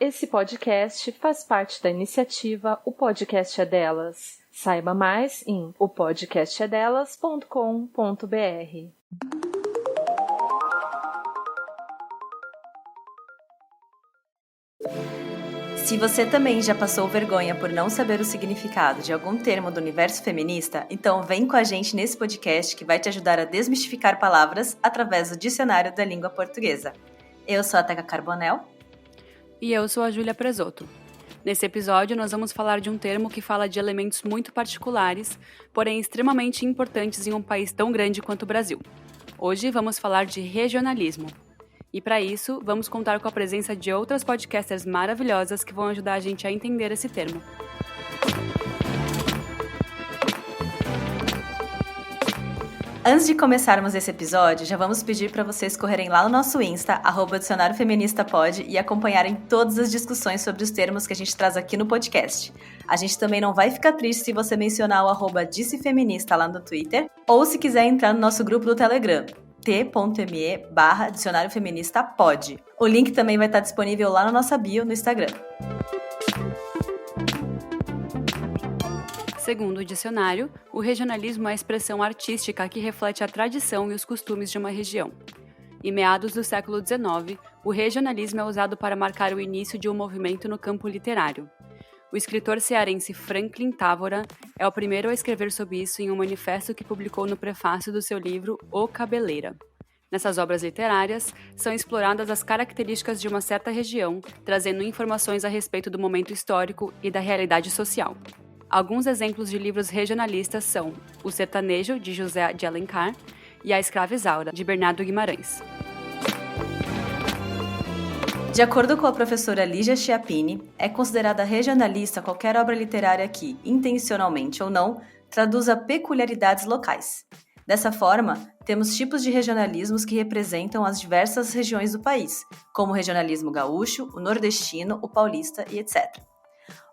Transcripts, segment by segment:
Esse podcast faz parte da iniciativa O Podcast é Delas. Saiba mais em opodcastedelas.com.br. Se você também já passou vergonha por não saber o significado de algum termo do universo feminista, então vem com a gente nesse podcast que vai te ajudar a desmistificar palavras através do dicionário da língua portuguesa. Eu sou a Teca Carbonel. E eu sou a Júlia Presoto. Nesse episódio, nós vamos falar de um termo que fala de elementos muito particulares, porém extremamente importantes em um país tão grande quanto o Brasil. Hoje vamos falar de regionalismo. E para isso, vamos contar com a presença de outras podcasters maravilhosas que vão ajudar a gente a entender esse termo. Antes de começarmos esse episódio, já vamos pedir para vocês correrem lá no nosso Insta, @dicionariofeministapod, e acompanharem todas as discussões sobre os termos que a gente traz aqui no podcast. A gente também não vai ficar triste se você mencionar o @dissefeminista lá no Twitter, ou se quiser entrar no nosso grupo do Telegram, t.me/dicionariofeministapod. O link também vai estar disponível lá na nossa bio no Instagram. Segundo o dicionário, o regionalismo é a expressão artística que reflete a tradição e os costumes de uma região. Em meados do século XIX, o regionalismo é usado para marcar o início de um movimento no campo literário. O escritor cearense Franklin Távora é o primeiro a escrever sobre isso em um manifesto que publicou no prefácio do seu livro O Cabeleira. Nessas obras literárias, são exploradas as características de uma certa região, trazendo informações a respeito do momento histórico e da realidade social. Alguns exemplos de livros regionalistas são O Sertanejo, de José de Alencar, e A Escrava Isaura, de Bernardo Guimarães. De acordo com a professora Lígia Chiappini, é considerada regionalista qualquer obra literária que, intencionalmente ou não, traduza peculiaridades locais. Dessa forma, temos tipos de regionalismos que representam as diversas regiões do país, como o regionalismo gaúcho, o nordestino, o paulista e etc.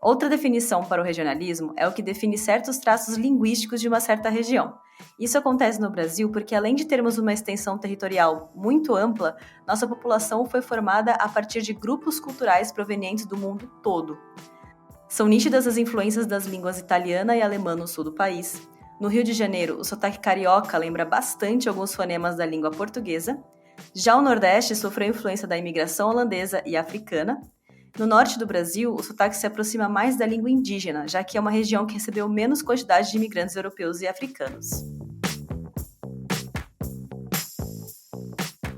Outra definição para o regionalismo é o que define certos traços linguísticos de uma certa região. Isso acontece no Brasil porque, além de termos uma extensão territorial muito ampla, nossa população foi formada a partir de grupos culturais provenientes do mundo todo. São nítidas as influências das línguas italiana e alemã no sul do país. No Rio de Janeiro, o sotaque carioca lembra bastante alguns fonemas da língua portuguesa. Já o Nordeste sofreu influência da imigração holandesa e africana. No norte do Brasil, o sotaque se aproxima mais da língua indígena, já que é uma região que recebeu menos quantidade de imigrantes europeus e africanos.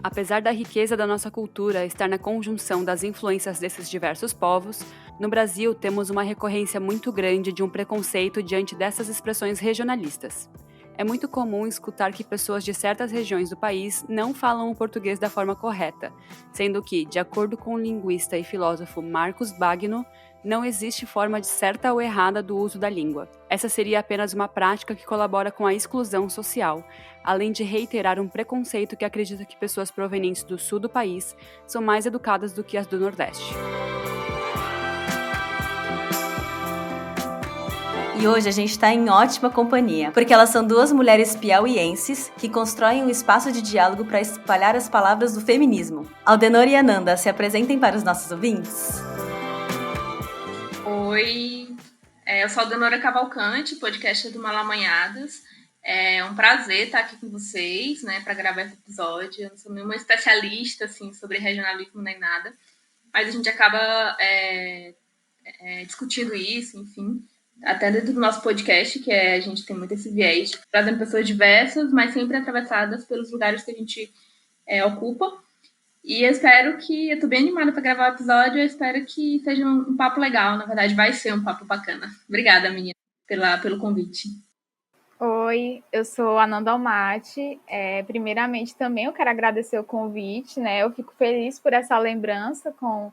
Apesar da riqueza da nossa cultura estar na conjunção das influências desses diversos povos, no Brasil temos uma recorrência muito grande de um preconceito diante dessas expressões regionalistas. É muito comum escutar que pessoas de certas regiões do país não falam o português da forma correta, sendo que, de acordo com o linguista e filósofo Marcos Bagno, não existe forma de certa ou errada do uso da língua. Essa seria apenas uma prática que colabora com a exclusão social, além de reiterar um preconceito que acredita que pessoas provenientes do sul do país são mais educadas do que as do Nordeste. E hoje a gente está em ótima companhia, porque elas são duas mulheres piauienses que constroem um espaço de diálogo para espalhar as palavras do feminismo. Aldenor e Ananda, se apresentem para os nossos ouvintes. Oi, eu sou a Aldenora Cavalcante, podcast do Malamanhadas. É um prazer estar aqui com vocês, né, para gravar esse episódio. Eu não sou nenhuma especialista assim, sobre regionalismo nem nada, mas a gente acaba discutindo isso, enfim. Até dentro do nosso podcast, que a gente tem muito esse viés, trazendo pessoas diversas, mas sempre atravessadas pelos lugares que a gente ocupa. E eu espero que... Eu tô bem animada para gravar o episódio, eu espero que seja um papo legal. Na verdade, vai ser um papo bacana. Obrigada, menina, pelo convite. Oi, eu sou a Ananda Almaty. Primeiramente, também eu quero agradecer o convite, né? Eu fico feliz por essa lembrança com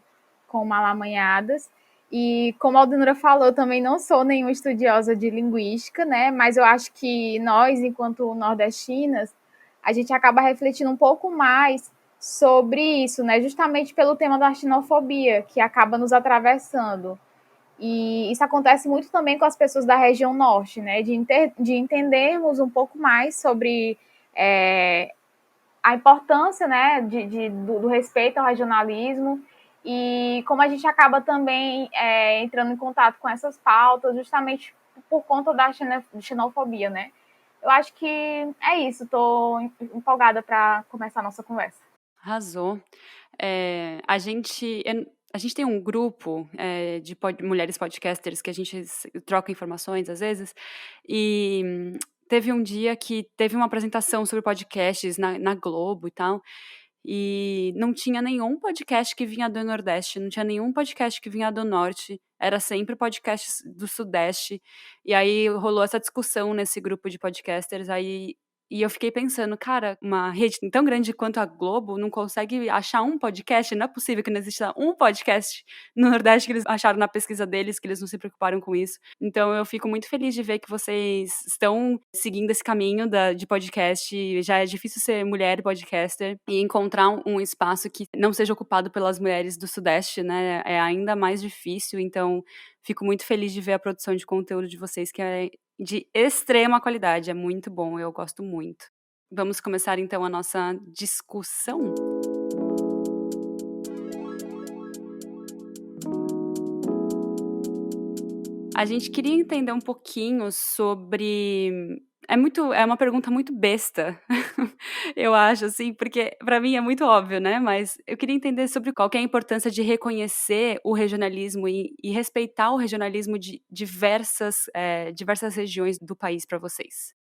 Malamanhadas. E como a Aldenora falou, eu também não sou nenhuma estudiosa de linguística, né? Mas eu acho que nós, enquanto nordestinas, a gente acaba refletindo um pouco mais sobre isso, né? Justamente pelo tema da xenofobia, que acaba nos atravessando. E isso acontece muito também com as pessoas da região norte, né? De entendermos um pouco mais sobre a importância, né, do respeito ao regionalismo E como a gente acaba também entrando em contato com essas pautas, justamente por conta da xenofobia, né? Eu acho que é isso, estou empolgada para começar a nossa conversa. Arrasou. A gente tem um grupo de mulheres podcasters que a gente troca informações às vezes, e teve um dia que teve uma apresentação sobre podcasts na Globo e tal, e não tinha nenhum podcast que vinha do Nordeste, não tinha nenhum podcast que vinha do Norte, era sempre podcasts do Sudeste, e aí rolou essa discussão nesse grupo de podcasters, e eu fiquei pensando, cara, uma rede tão grande quanto a Globo não consegue achar um podcast? Não é possível que não exista um podcast no Nordeste que eles acharam na pesquisa deles, que eles não se preocuparam com isso. Então eu fico muito feliz de ver que vocês estão seguindo esse caminho de podcast. Já é difícil ser mulher podcaster e encontrar um espaço que não seja ocupado pelas mulheres do Sudeste, né? É ainda mais difícil. Então fico muito feliz de ver a produção de conteúdo de vocês, que é de extrema qualidade, é muito bom, eu gosto muito. Vamos começar então a nossa discussão? A gente queria entender um pouquinho sobre... É uma pergunta muito besta, eu acho, assim, porque para mim é muito óbvio, né? Mas eu queria entender sobre qual que é a importância de reconhecer o regionalismo e respeitar o regionalismo de diversas regiões do país para vocês.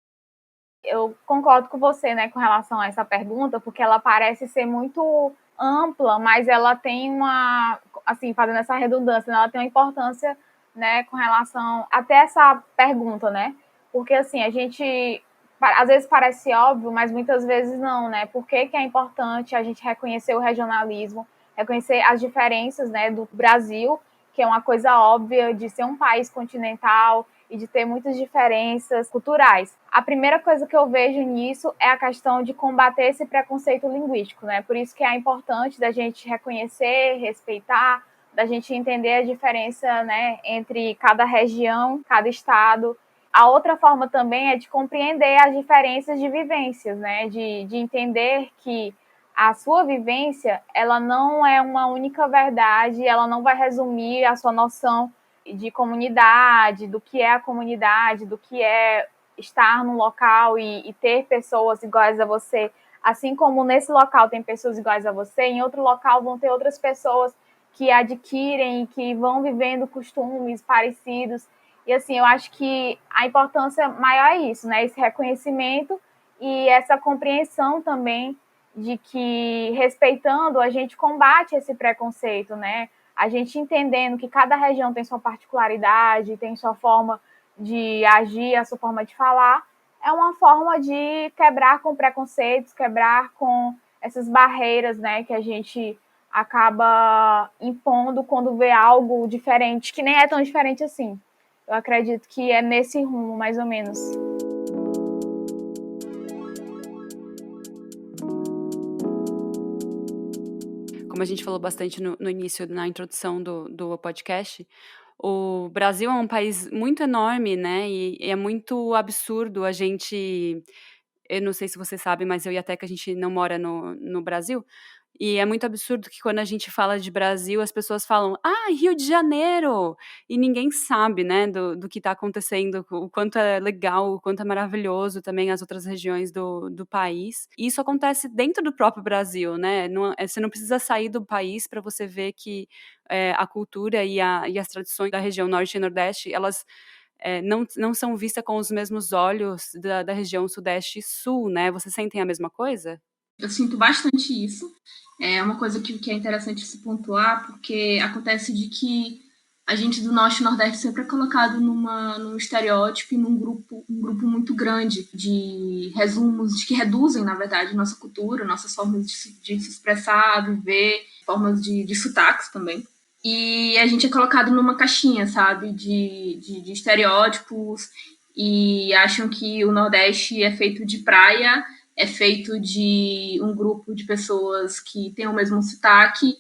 Eu concordo com você, né, com relação a essa pergunta, porque ela parece ser muito ampla, mas ela tem uma, assim, fazendo essa redundância, ela tem uma importância, né, com relação até essa pergunta, né? Porque assim, a gente às vezes parece óbvio, mas muitas vezes não, né? Por que é importante a gente reconhecer o regionalismo, reconhecer as diferenças, né, do Brasil, que é uma coisa óbvia de ser um país continental e de ter muitas diferenças culturais. A primeira coisa que eu vejo nisso é a questão de combater esse preconceito linguístico, né? Por isso que é importante da gente reconhecer, respeitar, da gente entender a diferença, né, entre cada região, cada estado. A outra forma também é de compreender as diferenças de vivências, né? De entender que a sua vivência, ela não é uma única verdade, ela não vai resumir a sua noção de comunidade, do que é a comunidade, do que é estar num local e ter pessoas iguais a você. Assim como nesse local tem pessoas iguais a você, em outro local vão ter outras pessoas que adquirem, que vão vivendo costumes parecidos. E assim, eu acho que a importância maior é isso, né? Esse reconhecimento e essa compreensão também de que, respeitando, a gente combate esse preconceito, né? A gente entendendo que cada região tem sua particularidade, tem sua forma de agir, a sua forma de falar, é uma forma de quebrar com preconceitos, quebrar com essas barreiras, né, que a gente acaba impondo quando vê algo diferente, que nem é tão diferente assim. Eu acredito que é nesse rumo, mais ou menos. Como a gente falou bastante no início, na introdução do podcast, o Brasil é um país muito enorme, né? E é muito absurdo a gente... Eu não sei se você sabe, mas eu e a Teca, a gente não mora no Brasil. E é muito absurdo que quando a gente fala de Brasil, as pessoas falam, Rio de Janeiro! E ninguém sabe, né, do que está acontecendo, o quanto é legal, o quanto é maravilhoso também as outras regiões do país. E isso acontece dentro do próprio Brasil, né? Você não precisa sair do país para você ver que a cultura e as tradições da região Norte e Nordeste, elas... não são vistas com os mesmos olhos da região Sudeste e Sul, né? Vocês sentem a mesma coisa? Eu sinto bastante isso. É uma coisa que é interessante se pontuar, porque acontece de que a gente do Norte e Nordeste sempre é colocado num estereótipo e um grupo muito grande de resumos, de que reduzem, na verdade, nossa cultura, nossas formas de se expressar, viver, formas de sotaques também. E a gente é colocado numa caixinha, sabe, de estereótipos, e acham que o Nordeste é feito de praia, é feito de um grupo de pessoas que tem o mesmo sotaque,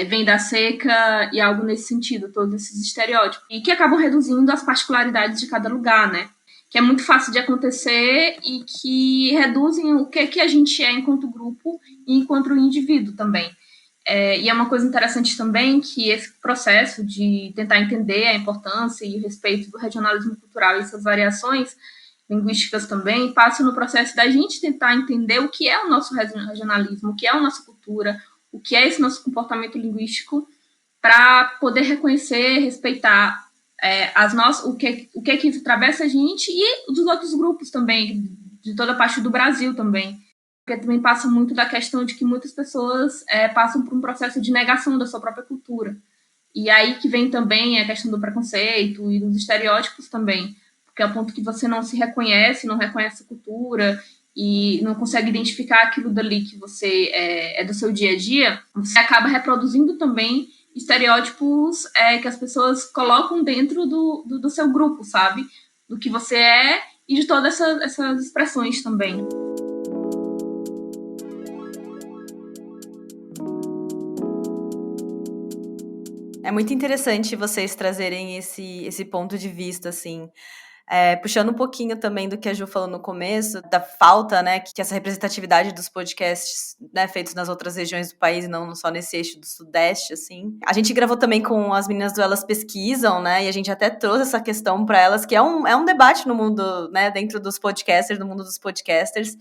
vem da seca e algo nesse sentido, todos esses estereótipos. E que acabam reduzindo as particularidades de cada lugar, né? Que é muito fácil de acontecer e que reduzem o que a gente é enquanto grupo e enquanto indivíduo também. E é uma coisa interessante também que esse processo de tentar entender a importância e o respeito do regionalismo cultural e suas variações linguísticas também passa no processo da gente tentar entender o que é o nosso regionalismo, o que é a nossa cultura, o que é esse nosso comportamento linguístico, para poder reconhecer, respeitar o que que atravessa a gente e dos outros grupos também, de toda a parte do Brasil também. Porque também passa muito da questão de que muitas pessoas passam por um processo de negação da sua própria cultura. E aí que vem também a questão do preconceito e dos estereótipos também, porque ao ponto que você não se reconhece, não reconhece a cultura e não consegue identificar aquilo dali que você é do seu dia a dia, você acaba reproduzindo também estereótipos que as pessoas colocam dentro do seu grupo, sabe? Do que você é e de todas essas expressões também. É muito interessante vocês trazerem esse ponto de vista, assim. Puxando um pouquinho também do que a Ju falou no começo, da falta, né, que essa representatividade dos podcasts, né, feitos nas outras regiões do país e não só nesse eixo do Sudeste, assim. A gente gravou também com as meninas do Elas Pesquisam, né, e a gente até trouxe essa questão para elas, que é um debate no mundo, né, dentro dos podcasters, no mundo dos podcasters.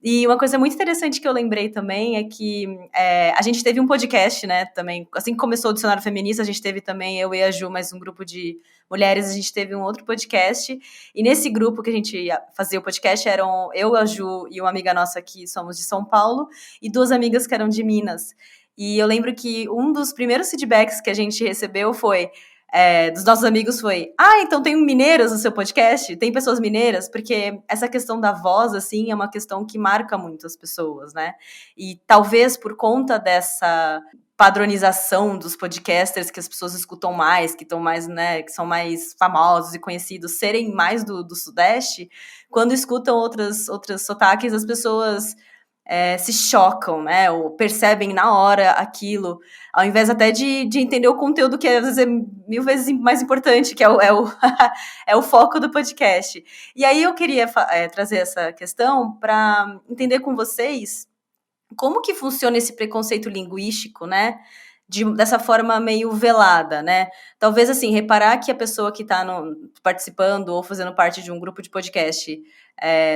E uma coisa muito interessante que eu lembrei também é que a gente teve um podcast, né, também, assim que começou o Dicionário Feminista, a gente teve também, eu e a Ju, mais um grupo de mulheres, a gente teve um outro podcast, e nesse grupo que a gente fazia o podcast eram eu, a Ju e uma amiga nossa que somos de São Paulo, e duas amigas que eram de Minas. E eu lembro que um dos primeiros feedbacks que a gente recebeu foi... dos nossos amigos foi, então tem mineiros no seu podcast? Tem pessoas mineiras? Porque essa questão da voz, assim, é uma questão que marca muito as pessoas, né? E talvez por conta dessa padronização dos podcasters que as pessoas escutam mais, que estão mais, né, que são mais famosos e conhecidos, serem mais do Sudeste, quando escutam outros sotaques, as pessoas... se chocam, né, ou percebem na hora aquilo, ao invés até de entender o conteúdo que às vezes é 1000 vezes mais importante, que é o foco do podcast. E aí eu queria trazer essa questão para entender com vocês como que funciona esse preconceito linguístico, né, dessa forma meio velada, né? Talvez, assim, reparar que a pessoa que está participando ou fazendo parte de um grupo de podcast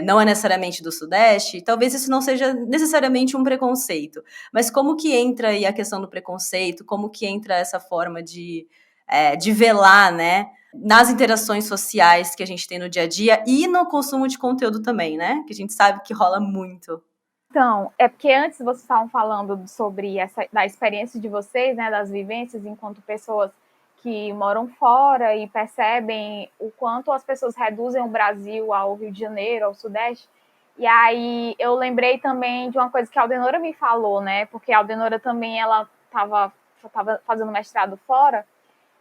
não é necessariamente do Sudeste, talvez isso não seja necessariamente um preconceito. Mas como que entra aí a questão do preconceito? Como que entra essa forma de velar, né? Nas interações sociais que a gente tem no dia a dia e no consumo de conteúdo também, né? Que a gente sabe que rola muito. Então, é porque antes vocês estavam falando sobre da experiência de vocês, né, das vivências enquanto pessoas que moram fora e percebem o quanto as pessoas reduzem o Brasil ao Rio de Janeiro, ao Sudeste. E aí eu lembrei também de uma coisa que a Aldenora me falou, né, porque a Aldenora também ela estava fazendo mestrado fora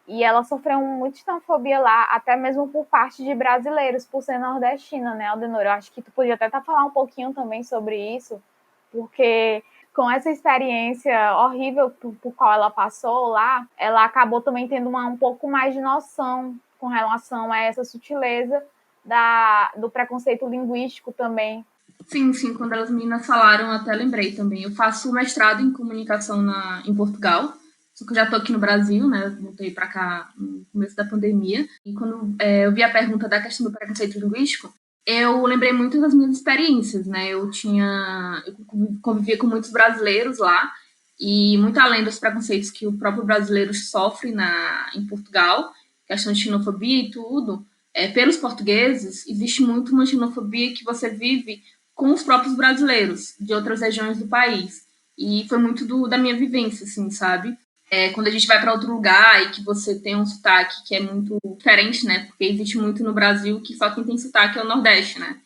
e ela sofreu muita xenofobia lá, até mesmo por parte de brasileiros, por ser nordestina, né, Aldenora? Eu acho que tu podia até falar um pouquinho também sobre isso, porque com essa experiência horrível por qual ela passou lá, ela acabou também tendo um pouco mais de noção com relação a essa sutileza do preconceito linguístico também. Sim, quando as meninas falaram, eu até lembrei também. Eu faço mestrado em comunicação em Portugal, só que eu já tô aqui no Brasil, né? Eu voltei para cá no começo da pandemia. E quando eu vi a pergunta da questão do preconceito linguístico, eu lembrei muito das minhas experiências, né? Eu convivia com muitos brasileiros lá, e muito além dos preconceitos que o próprio brasileiro sofre em Portugal, questão de xenofobia e tudo, pelos portugueses, existe muito uma xenofobia que você vive com os próprios brasileiros de outras regiões do país. E foi muito da minha vivência, assim, sabe? Quando a gente vai para outro lugar e que você tem um sotaque que é muito diferente, né? Porque existe muito no Brasil que só quem tem sotaque é o Nordeste, né?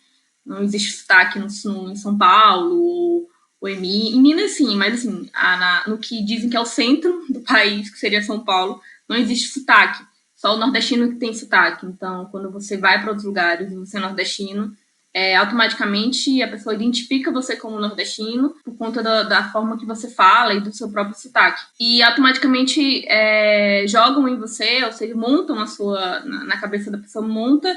Não existe sotaque em São Paulo ou em Minas, sim, mas assim, no que dizem que é o centro do país, que seria São Paulo, não existe sotaque. Só o nordestino que tem sotaque. Então, quando você vai para outros lugares e você é nordestino, automaticamente a pessoa identifica você como nordestino por conta da forma que você fala e do seu próprio sotaque. E automaticamente jogam em você, ou seja, montam na cabeça da pessoa, monta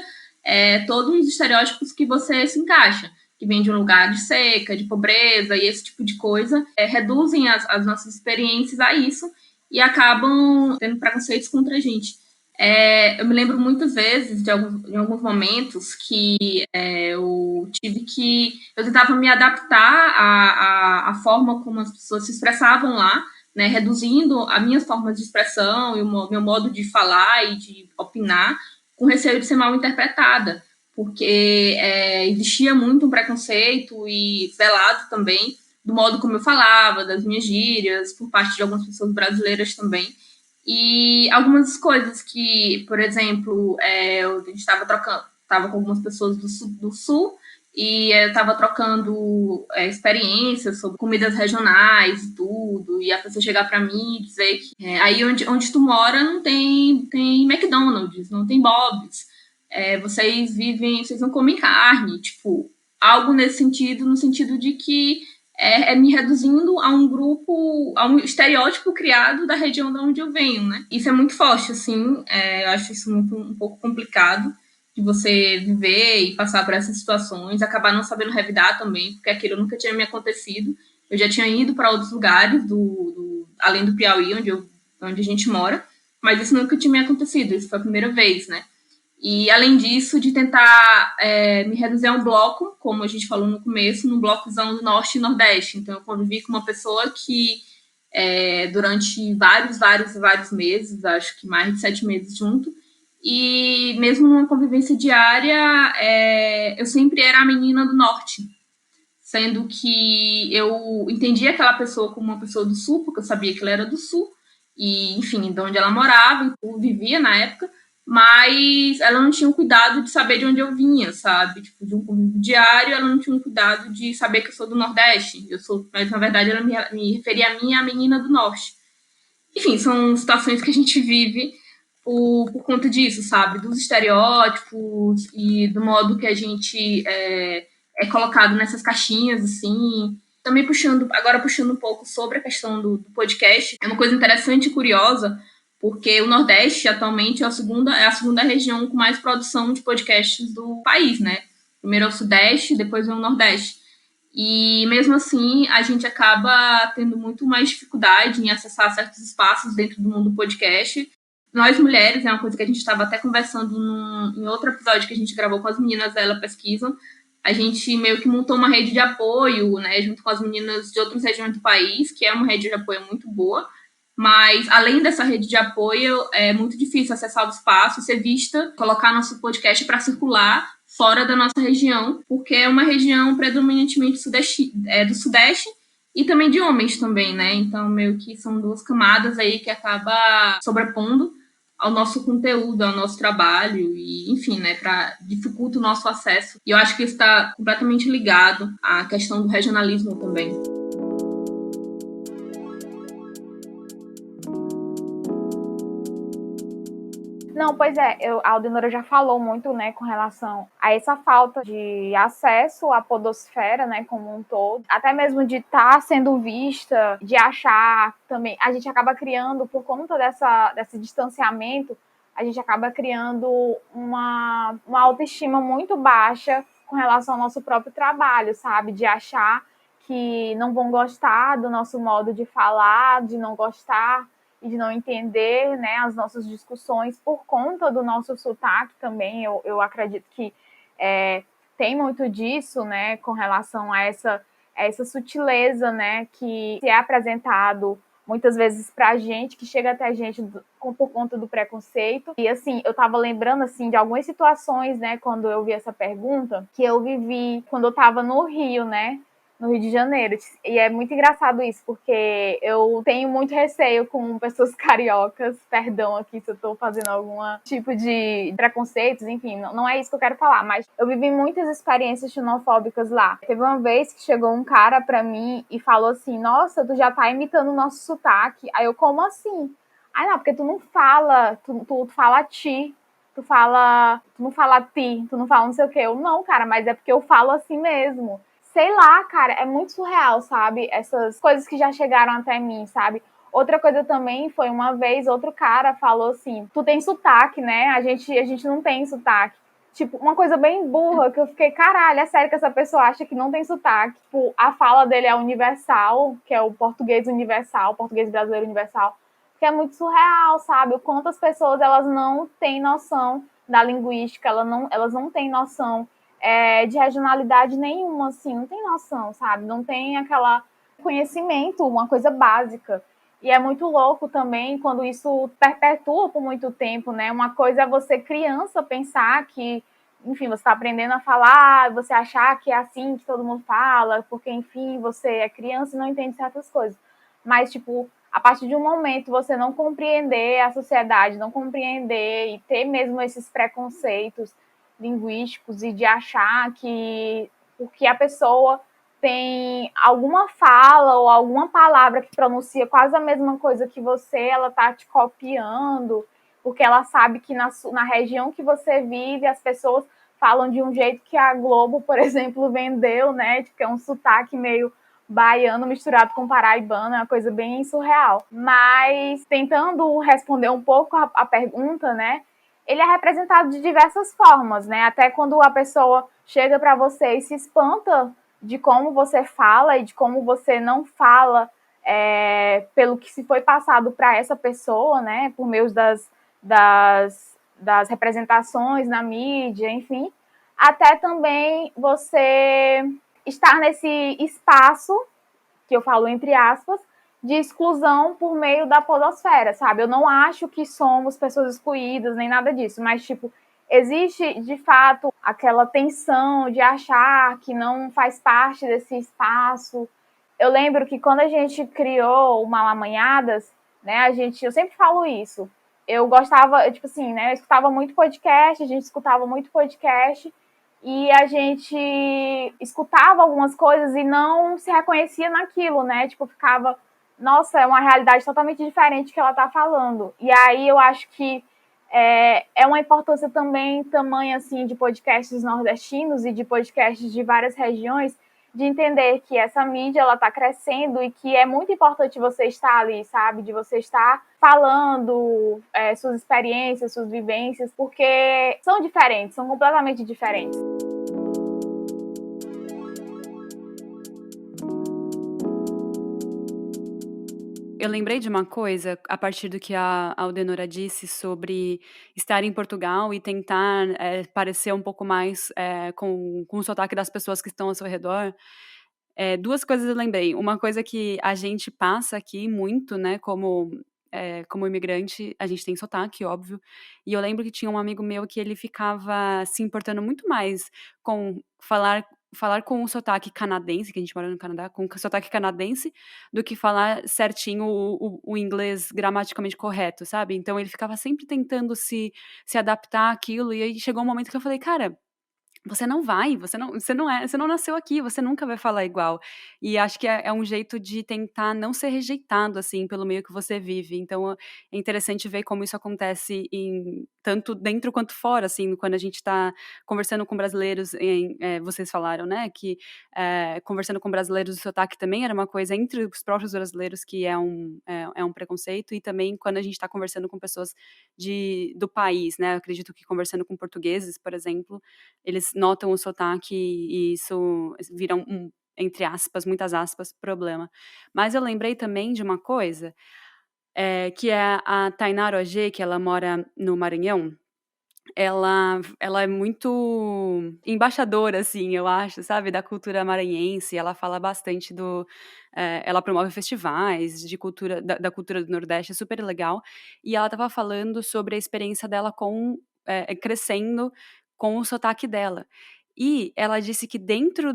todos os estereótipos que você se encaixa. que vêm de um lugar de seca, de pobreza e esse tipo de coisa, reduzem as nossas experiências a isso e acabam tendo preconceitos contra a gente. Eu me lembro muitas vezes, em alguns momentos, que eu tentava me adaptar à forma como as pessoas se expressavam lá, né, reduzindo as minhas formas de expressão e o meu modo de falar e de opinar, com receio de ser mal interpretada, porque existia muito um preconceito e velado também do modo como eu falava, das minhas gírias, por parte de algumas pessoas brasileiras também. E algumas coisas que, por exemplo, a gente estava com algumas pessoas do sul e eu estava trocando experiências sobre comidas regionais e tudo, e a pessoa chegar para mim e dizer que aí onde tu mora não tem McDonald's, não tem Bob's, vocês não comem carne, tipo, algo nesse sentido, no sentido de que me reduzindo a um grupo, a um estereótipo criado da região de onde eu venho, né? Isso é muito forte, assim, eu acho isso um pouco complicado de você viver e passar por essas situações, acabar não sabendo revidar também, porque aquilo nunca tinha me acontecido. Eu já tinha ido para outros lugares, além do Piauí, onde a gente mora, mas isso nunca tinha me acontecido, isso foi a primeira vez, né? E, além disso, de tentar me reduzir a um bloco, como a gente falou no começo, num blocozão do Norte e Nordeste. Então, eu convivi com uma pessoa que, durante vários meses, acho que mais de 7 meses junto, e mesmo numa convivência diária, eu sempre era a menina do Norte, sendo que eu entendia aquela pessoa como uma pessoa do Sul, porque eu sabia que ela era do Sul, e, enfim, de onde ela morava, e vivia na época, mas ela não tinha o cuidado de saber de onde eu vinha, sabe? Tipo, de um convívio diário, ela não tinha o cuidado de saber que eu sou do Nordeste. Mas, na verdade, ela me referia a mim, a menina do Norte. Enfim, são situações que a gente vive por conta disso, sabe? Dos estereótipos e do modo que a gente é colocado nessas caixinhas, assim. Também puxando um pouco sobre a questão do podcast, é uma coisa interessante e curiosa, porque o Nordeste atualmente é a segunda região com mais produção de podcasts do país, né? Primeiro é o Sudeste, depois é o Nordeste. E mesmo assim, a gente acaba tendo muito mais dificuldade em acessar certos espaços dentro do mundo do podcast. Nós mulheres, é uma coisa que a gente estava até conversando em outro episódio que a gente gravou com as meninas dela pesquisam, a gente meio que montou uma rede de apoio, né, junto com as meninas de outras regiões do país, que é uma rede de apoio muito boa, mas além dessa rede de apoio, é muito difícil acessar o espaço, ser vista, colocar nosso podcast para circular fora da nossa região, porque é uma região predominantemente do Sudeste e também de homens também, né? Então, meio que são duas camadas aí que acaba sobrepondo ao nosso conteúdo, ao nosso trabalho e, enfim, né, dificulta o nosso acesso. E eu acho que isso está completamente ligado à questão do regionalismo também. Não, pois é, a Aldenora já falou muito, né, com relação a essa falta de acesso à podosfera, né, como um todo, até mesmo de estar sendo vista, de achar também, a gente acaba criando, por conta desse distanciamento, a gente acaba criando uma autoestima muito baixa com relação ao nosso próprio trabalho, sabe, de achar que não vão gostar do nosso modo de falar, de não gostar e de não entender, né, as nossas discussões por conta do nosso sotaque também. Eu acredito que tem muito disso, né, com relação a essa sutileza, né, que é apresentado muitas vezes para a gente, que chega até a gente por conta do preconceito. E, assim, eu estava lembrando, assim, de algumas situações, né, quando eu vi essa pergunta, que eu vivi quando eu estava no Rio, né, no Rio de Janeiro. E é muito engraçado isso, porque eu tenho muito receio com pessoas cariocas. Perdão aqui se eu tô fazendo algum tipo de preconceitos, enfim, não é isso que eu quero falar, mas eu vivi muitas experiências xenofóbicas lá. Teve uma vez que chegou um cara pra mim e falou assim: nossa, tu já tá imitando o nosso sotaque. Aí eu, como assim? Ah, não, porque tu não fala, tu fala ti. Tu não fala ti, tu não fala não sei o quê. Eu, não, cara, mas é porque eu falo assim mesmo. Sei lá, cara, é muito surreal, sabe? Essas coisas que já chegaram até mim, sabe? Outra coisa também foi uma vez, outro cara falou assim: tu tem sotaque, né? A gente não tem sotaque. Tipo, uma coisa bem burra, que eu fiquei, caralho, é sério que essa pessoa acha que não tem sotaque? Tipo, a fala dele é universal, que é o português universal, o português brasileiro universal, que é muito surreal, sabe? O quanto as pessoas, elas não têm noção da linguística, elas não têm noção de regionalidade nenhuma, assim, não tem noção, sabe? Não tem aquela conhecimento, uma coisa básica. E é muito louco também quando isso perpetua por muito tempo, né? Uma coisa é você, criança, pensar que, enfim, você está aprendendo a falar, você achar que é assim que todo mundo fala, porque, enfim, você é criança e não entende certas coisas. Mas, tipo, a partir de um momento você não compreender a sociedade, não compreender e ter mesmo esses preconceitos linguísticos e de achar que porque a pessoa tem alguma fala ou alguma palavra que pronuncia quase a mesma coisa que você, ela tá te copiando, porque ela sabe que na região que você vive, as pessoas falam de um jeito que a Globo, por exemplo, vendeu, né? Que é um sotaque meio baiano misturado com paraibano, é uma coisa bem surreal. Mas, tentando responder um pouco a pergunta, né? Ele é representado de diversas formas, né? Até quando a pessoa chega para você e se espanta de como você fala e de como você não fala pelo que se foi passado para essa pessoa, né, por meio das representações na mídia, enfim, até também você estar nesse espaço, que eu falo entre aspas, de exclusão por meio da podosfera, sabe? Eu não acho que somos pessoas excluídas, nem nada disso, mas, tipo, existe, de fato, aquela tensão de achar que não faz parte desse espaço. Eu lembro que quando a gente criou o Malamanhadas, né, eu sempre falo isso, eu gostava, tipo assim, né, eu escutava muito podcast, a gente escutava muito podcast, e a gente escutava algumas coisas e não se reconhecia naquilo, né, tipo, ficava, nossa, é uma realidade totalmente diferente que ela tá falando. E aí eu acho que é uma importância também tamanha assim de podcasts nordestinos e de podcasts de várias regiões, de entender que essa mídia ela está crescendo e que é muito importante você estar ali, sabe? De você estar falando suas experiências, suas vivências, porque são diferentes, são completamente diferentes. Eu lembrei de uma coisa, a partir do que a Aldenora disse sobre estar em Portugal e tentar parecer um pouco mais com o sotaque das pessoas que estão ao seu redor. Duas coisas eu lembrei. Uma coisa que a gente passa aqui muito, né, como imigrante, a gente tem sotaque, óbvio. E eu lembro que tinha um amigo meu que ele ficava se importando muito mais com falar com o sotaque canadense, que a gente mora no Canadá, com o sotaque canadense, do que falar certinho o inglês gramaticalmente correto, sabe? Então ele ficava sempre tentando se adaptar àquilo, e aí chegou um momento que eu falei, cara, você não vai, você não nasceu aqui, você nunca vai falar igual. E acho que é um jeito de tentar não ser rejeitado, assim, pelo meio que você vive. Então, é interessante ver como isso acontece tanto dentro quanto fora, assim, quando a gente está conversando com brasileiros, vocês falaram, né, que conversando com brasileiros, o sotaque também era uma coisa entre os próprios brasileiros que é um preconceito, e também quando a gente está conversando com pessoas do país, né, eu acredito que conversando com portugueses, por exemplo, eles notam o sotaque e isso vira entre aspas, muitas aspas, problema. Mas eu lembrei também de uma coisa, que é a Tainara Ogê, que ela mora no Maranhão. Ela é muito embaixadora, assim, eu acho, sabe, da cultura maranhense. Ela fala bastante ela promove festivais de cultura, da cultura do Nordeste, é super legal. E ela estava falando sobre a experiência dela crescendo com o sotaque dela. E ela disse que dentro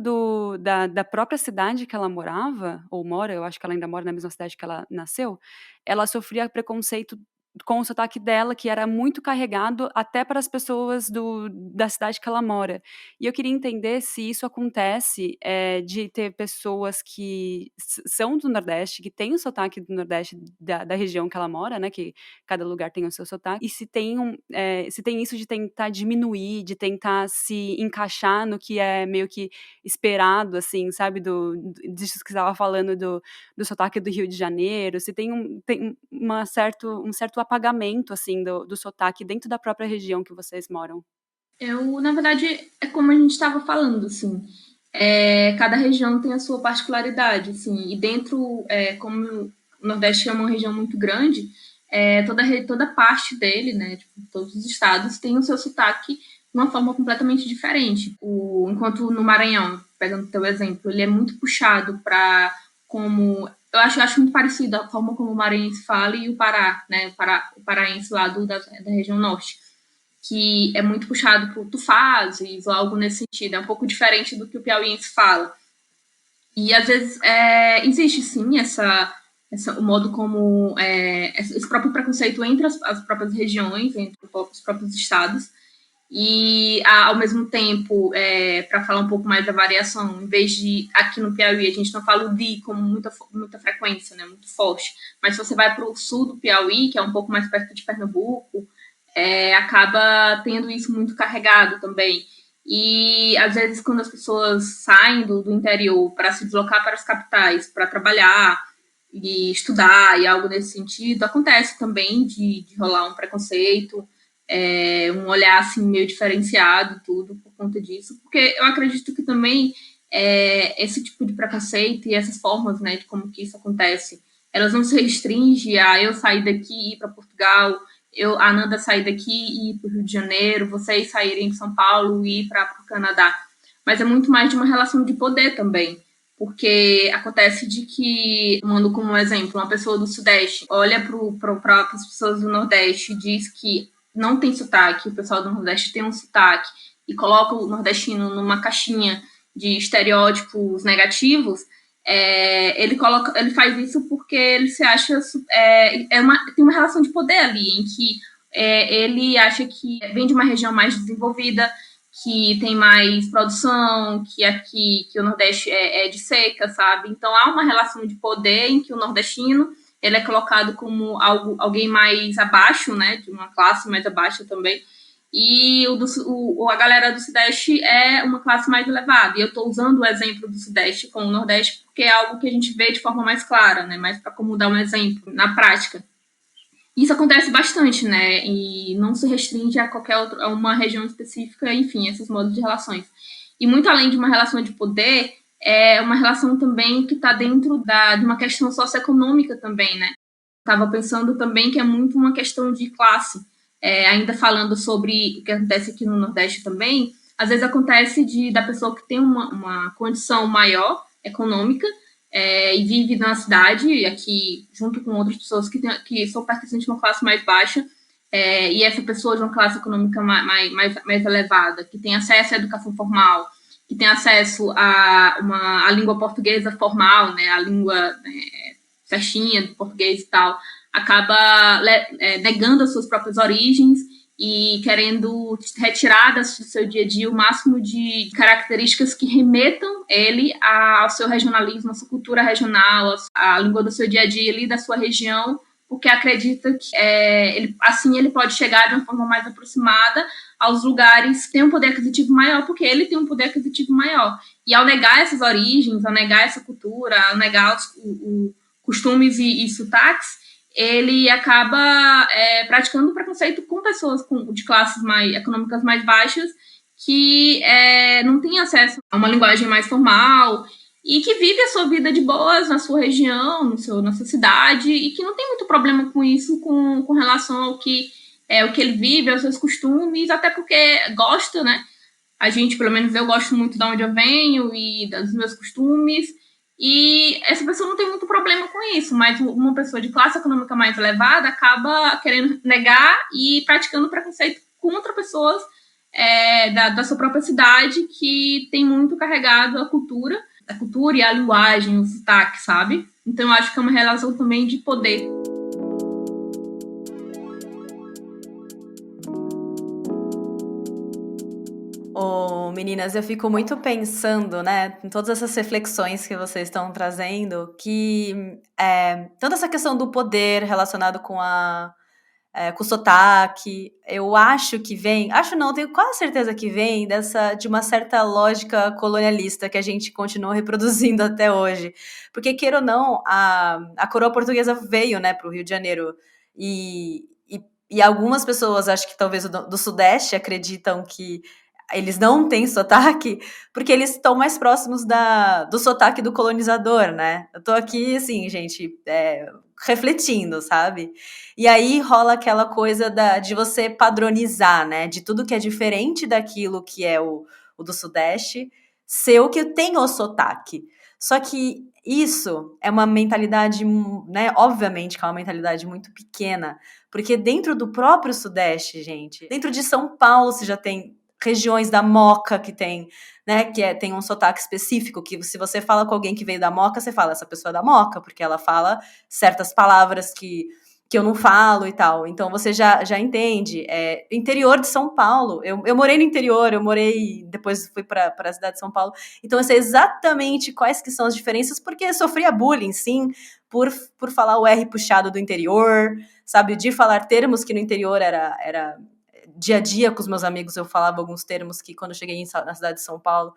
da própria cidade que ela morava, ou mora, eu acho que ela ainda mora na mesma cidade que ela nasceu, ela sofria preconceito com o sotaque dela, que era muito carregado até para as pessoas da cidade que ela mora. E eu queria entender se isso acontece, de ter pessoas que são do Nordeste, que têm o sotaque do Nordeste da região que ela mora, né, que cada lugar tem o seu sotaque, e se tem isso de tentar diminuir, de tentar se encaixar no que é meio que esperado, assim, sabe, disso que você estava falando do sotaque do Rio de Janeiro, se tem um certo apagamento, assim, do sotaque dentro da própria região que vocês moram. Na verdade, é como a gente estava falando, assim, cada região tem a sua particularidade, assim, e dentro, como o Nordeste é uma região muito grande, toda parte dele, né, tipo, todos os estados têm o seu sotaque de uma forma completamente diferente. Enquanto no Maranhão, pegando o teu exemplo, ele é muito puxado para como... Eu acho muito parecido a forma como o maranhense fala e o Pará, né, o paraense lá da região norte, que é muito puxado por tu fazes ou algo nesse sentido. É um pouco diferente do que o piauiense fala. E às vezes existe sim o modo como esse próprio preconceito entre as próprias regiões, entre os próprios estados. E ao mesmo tempo, para falar um pouco mais da variação, em vez de aqui no Piauí a gente não fala o di com muita frequência, né, muito forte, mas se você vai para o sul do Piauí, que é um pouco mais perto de Pernambuco, acaba tendo isso muito carregado também. E às vezes, quando as pessoas saem do interior para se deslocar para as capitais, para trabalhar e estudar e algo nesse sentido, acontece também de rolar um preconceito, um olhar assim meio diferenciado, tudo por conta disso, porque eu acredito que também esse tipo de preconceito e essas formas, né, de como que isso acontece, elas não se restringem a eu sair daqui e ir para Portugal, a Ananda sair daqui e ir para o Rio de Janeiro, vocês saírem de São Paulo e ir para o Canadá. Mas é muito mais de uma relação de poder também. Porque acontece de que, tomando como exemplo, uma pessoa do Sudeste olha para as pessoas do Nordeste e diz que não tem sotaque, o pessoal do Nordeste tem um sotaque, e coloca o nordestino numa caixinha de estereótipos negativos, ele faz isso porque ele se acha tem uma relação de poder ali, em que ele acha que vem de uma região mais desenvolvida, que tem mais produção, que aqui que o Nordeste é de seca, sabe? Então há uma relação de poder em que o nordestino ele é colocado como alguém mais abaixo, né, de uma classe mais abaixo também, e a galera do Sudeste é uma classe mais elevada. E eu estou usando o exemplo do Sudeste com o Nordeste porque é algo que a gente vê de forma mais clara, né, mais para como dar um exemplo na prática. Isso acontece bastante, né, e não se restringe a uma região específica, enfim, esses modos de relações. E muito além de uma relação de poder, é uma relação também que está dentro de uma questão socioeconômica também, né? Estava pensando também que é muito uma questão de classe. Ainda falando sobre o que acontece aqui no Nordeste também, às vezes acontece da pessoa que tem uma condição maior econômica e vive na cidade, aqui junto com outras pessoas que são pertencentes de uma classe mais baixa, e essa pessoa de uma classe econômica mais elevada, que tem acesso à educação formal, que tem acesso a língua portuguesa formal, né, a língua certinha do português e tal, acaba negando as suas próprias origens e querendo retirar do seu dia a dia o máximo de características que remetam ele ao seu regionalismo, à sua cultura regional, à língua do seu dia a dia ali da sua região, porque acredita que assim ele pode chegar de uma forma mais aproximada aos lugares que têm um poder aquisitivo maior, porque ele tem um poder aquisitivo maior. E ao negar essas origens, ao negar essa cultura, ao negar os costumes e sotaques, ele acaba praticando preconceito com pessoas de classes econômicas mais baixas que não têm acesso a uma linguagem mais formal e que vive a sua vida de boas na sua região, na sua cidade, e que não tem muito problema com isso com relação ao que o que ele vive, aos seus costumes, até porque gosta, né? A gente, pelo menos eu gosto muito de onde eu venho e dos meus costumes, e essa pessoa não tem muito problema com isso, mas uma pessoa de classe econômica mais elevada acaba querendo negar e praticando preconceito contra pessoas da sua própria cidade que tem muito carregado a cultura e a linguagem, o sotaque, sabe? Então eu acho que é uma relação também de poder. Meninas, eu fico muito pensando, né, em todas essas reflexões que vocês estão trazendo, que toda essa questão do poder relacionado com o sotaque, eu acho que vem, acho não, tenho quase certeza que vem de uma certa lógica colonialista que a gente continua reproduzindo até hoje, porque queira ou não, a coroa portuguesa veio, né, para o Rio de Janeiro, e E algumas pessoas, acho que talvez do Sudeste, acreditam que eles não têm sotaque porque eles estão mais próximos do sotaque do colonizador, né? Eu tô aqui, assim, gente, refletindo, sabe? E aí rola aquela coisa de você padronizar, né? De tudo que é diferente daquilo que é o do Sudeste ser o que tem o sotaque. Só que isso é uma mentalidade, né? Obviamente que é uma mentalidade muito pequena, porque dentro do próprio Sudeste, gente, dentro de São Paulo você já tem regiões da Moca que tem, né, tem um sotaque específico, que se você fala com alguém que veio da Moca, você fala, essa pessoa é da Moca, porque ela fala certas palavras que eu não falo e tal. Então você já entende. Interior de São Paulo, eu morei no interior, depois fui para a cidade de São Paulo, então eu sei exatamente quais que são as diferenças, porque eu sofria bullying, sim, por falar o R puxado do interior, sabe, de falar termos que no interior era dia a dia com os meus amigos, eu falava alguns termos que quando eu cheguei na cidade de São Paulo,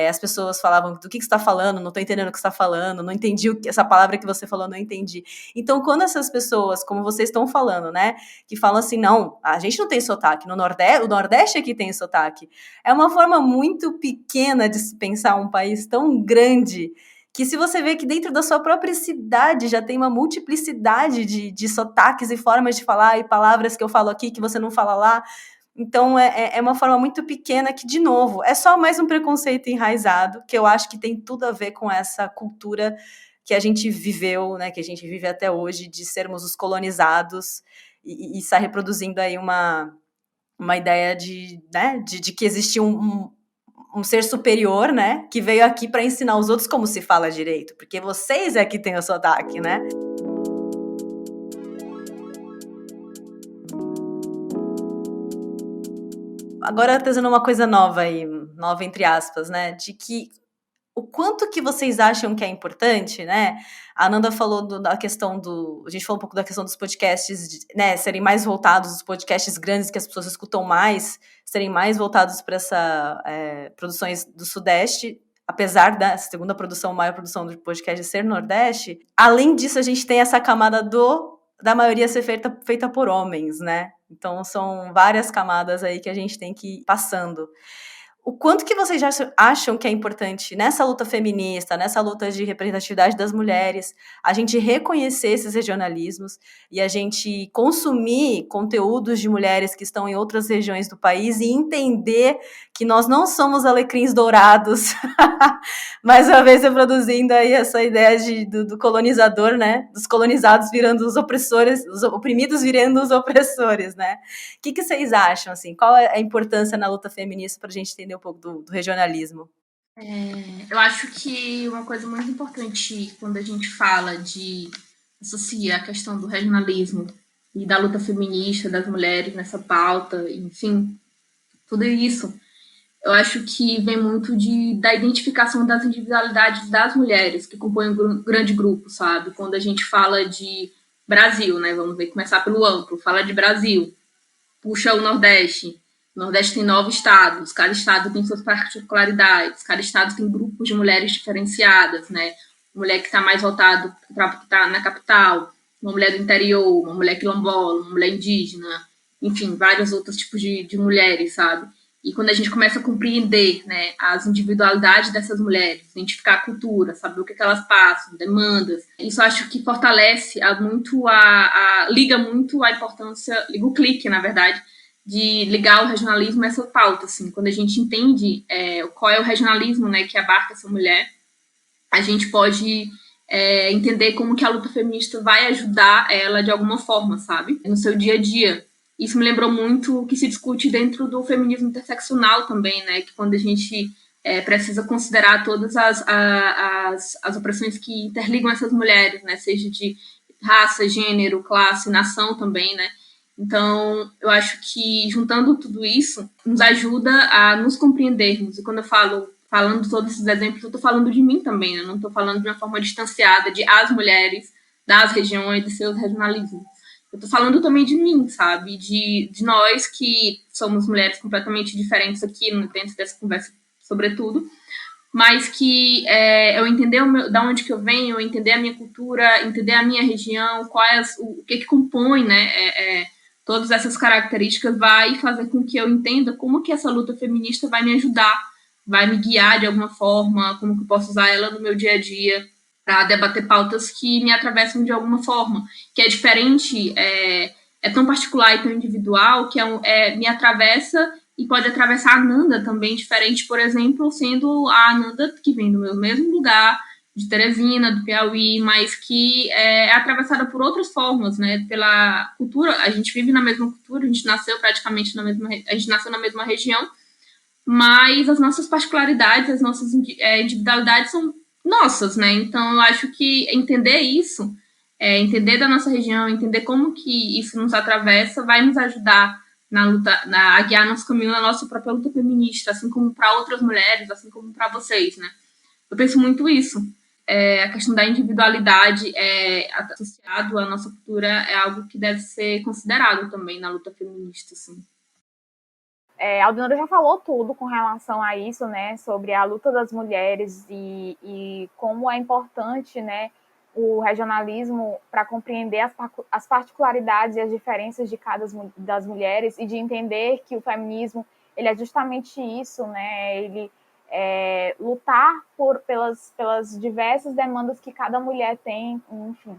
as pessoas falavam, do que você está falando? Não estou entendendo o que você está falando, não entendi essa palavra que você falou, não entendi. Então, quando essas pessoas, como vocês estão falando, né, que falam assim, não, a gente não tem sotaque, o Nordeste aqui tem sotaque, é uma forma muito pequena de se pensar um país tão grande, que se você vê que dentro da sua própria cidade já tem uma multiplicidade de sotaques e formas de falar e palavras que eu falo aqui que você não fala lá, então é uma forma muito pequena que, de novo, é só mais um preconceito enraizado, que eu acho que tem tudo a ver com essa cultura que a gente viveu, né, que a gente vive até hoje, de sermos os colonizados e está reproduzindo aí uma ideia né, de que existe um ser superior, né, que veio aqui para ensinar os outros como se fala direito, porque vocês é que têm o sotaque, né? Agora trazendo uma coisa nova aí, nova entre aspas, né, de que o quanto que vocês acham que é importante, né? A Ananda falou da questão a gente falou um pouco da questão dos podcasts, né, serem mais voltados, os podcasts grandes que as pessoas escutam mais, serem mais voltados para produções do Sudeste, apesar da segunda produção, maior produção do podcast ser Nordeste. Além disso, a gente tem essa camada da maioria ser feita por homens, né? Então, são várias camadas aí que a gente tem que ir passando. O quanto que vocês acham que é importante nessa luta feminista, nessa luta de representatividade das mulheres, a gente reconhecer esses regionalismos e a gente consumir conteúdos de mulheres que estão em outras regiões do país e entender que nós não somos alecrins dourados, mais uma vez reproduzindo aí essa ideia do colonizador, né? Dos colonizados virando os opressores, os oprimidos virando os opressores, né? O que vocês acham, assim? Qual é a importância na luta feminista para a gente entender um pouco do regionalismo? Eu acho que uma coisa muito importante quando a gente fala de associar a questão do regionalismo e da luta feminista das mulheres nessa pauta, enfim, tudo isso, eu acho que vem muito da identificação das individualidades das mulheres que compõem um grande grupo, sabe? Quando a gente fala de Brasil, né? Vamos ver, começar pelo amplo, fala de Brasil, puxa o Nordeste. O Nordeste tem 9 estados, cada estado tem suas particularidades, cada estado tem grupos de mulheres diferenciadas, né? Uma mulher que está mais voltada para que está na capital, uma mulher do interior, uma mulher quilombola, uma mulher indígena, enfim, vários outros tipos de mulheres, sabe? E quando a gente começa a compreender, né, as individualidades dessas mulheres, identificar a cultura, saber o que elas passam, demandas, isso acho que fortalece liga muito a importância, liga o clique, na verdade, de ligar o regionalismo a essa pauta, assim. Quando a gente entende qual é o regionalismo, né, que abarca essa mulher, a gente pode entender como que a luta feminista vai ajudar ela de alguma forma, sabe? No seu dia a dia. Isso me lembrou muito o que se discute dentro do feminismo interseccional também, né? Que quando a gente precisa considerar todas as opressões que interligam essas mulheres, né? Seja de raça, gênero, classe, nação também, né? Então, eu acho que juntando tudo isso, nos ajuda a nos compreendermos. E quando eu falando todos esses exemplos, eu estou falando de mim também, né? Eu não estou falando de uma forma distanciada de as mulheres, das regiões, de seus regionalismos. Eu tô falando também de mim, sabe? De nós que somos mulheres completamente diferentes aqui dentro dessa conversa, sobretudo, mas que eu entender da onde que eu venho, eu entender a minha cultura, entender a minha região, o que compõe, né, todas essas características vai fazer com que eu entenda como que essa luta feminista vai me ajudar, vai me guiar de alguma forma, como que eu posso usar ela no meu dia a dia para debater pautas que me atravessam de alguma forma, que é diferente, é tão particular e tão individual que me atravessa e pode atravessar a Nanda também, diferente, por exemplo, sendo a Ananda que vem do meu mesmo lugar, de Teresina, do Piauí, mas que é atravessada por outras formas, né? Pela cultura, a gente vive na mesma cultura, a gente nasceu praticamente a gente nasceu na mesma região, mas as nossas particularidades, as nossas individualidades são nossas, né? Então eu acho que entender isso, entender da nossa região, entender como que isso nos atravessa, vai nos ajudar na luta, a guiar nosso caminho na nossa própria luta feminista, assim como para outras mulheres, assim como para vocês, né? Eu penso muito isso. A questão da individualidade associado à nossa cultura é algo que deve ser considerado também na luta feminista, assim. A Aldinora já falou tudo com relação a isso, né, sobre a luta das mulheres e como é importante, né, o regionalismo para compreender as particularidades e as diferenças de cada das mulheres e de entender que o feminismo ele é justamente isso, né, ele lutar pelas diversas demandas que cada mulher tem, enfim.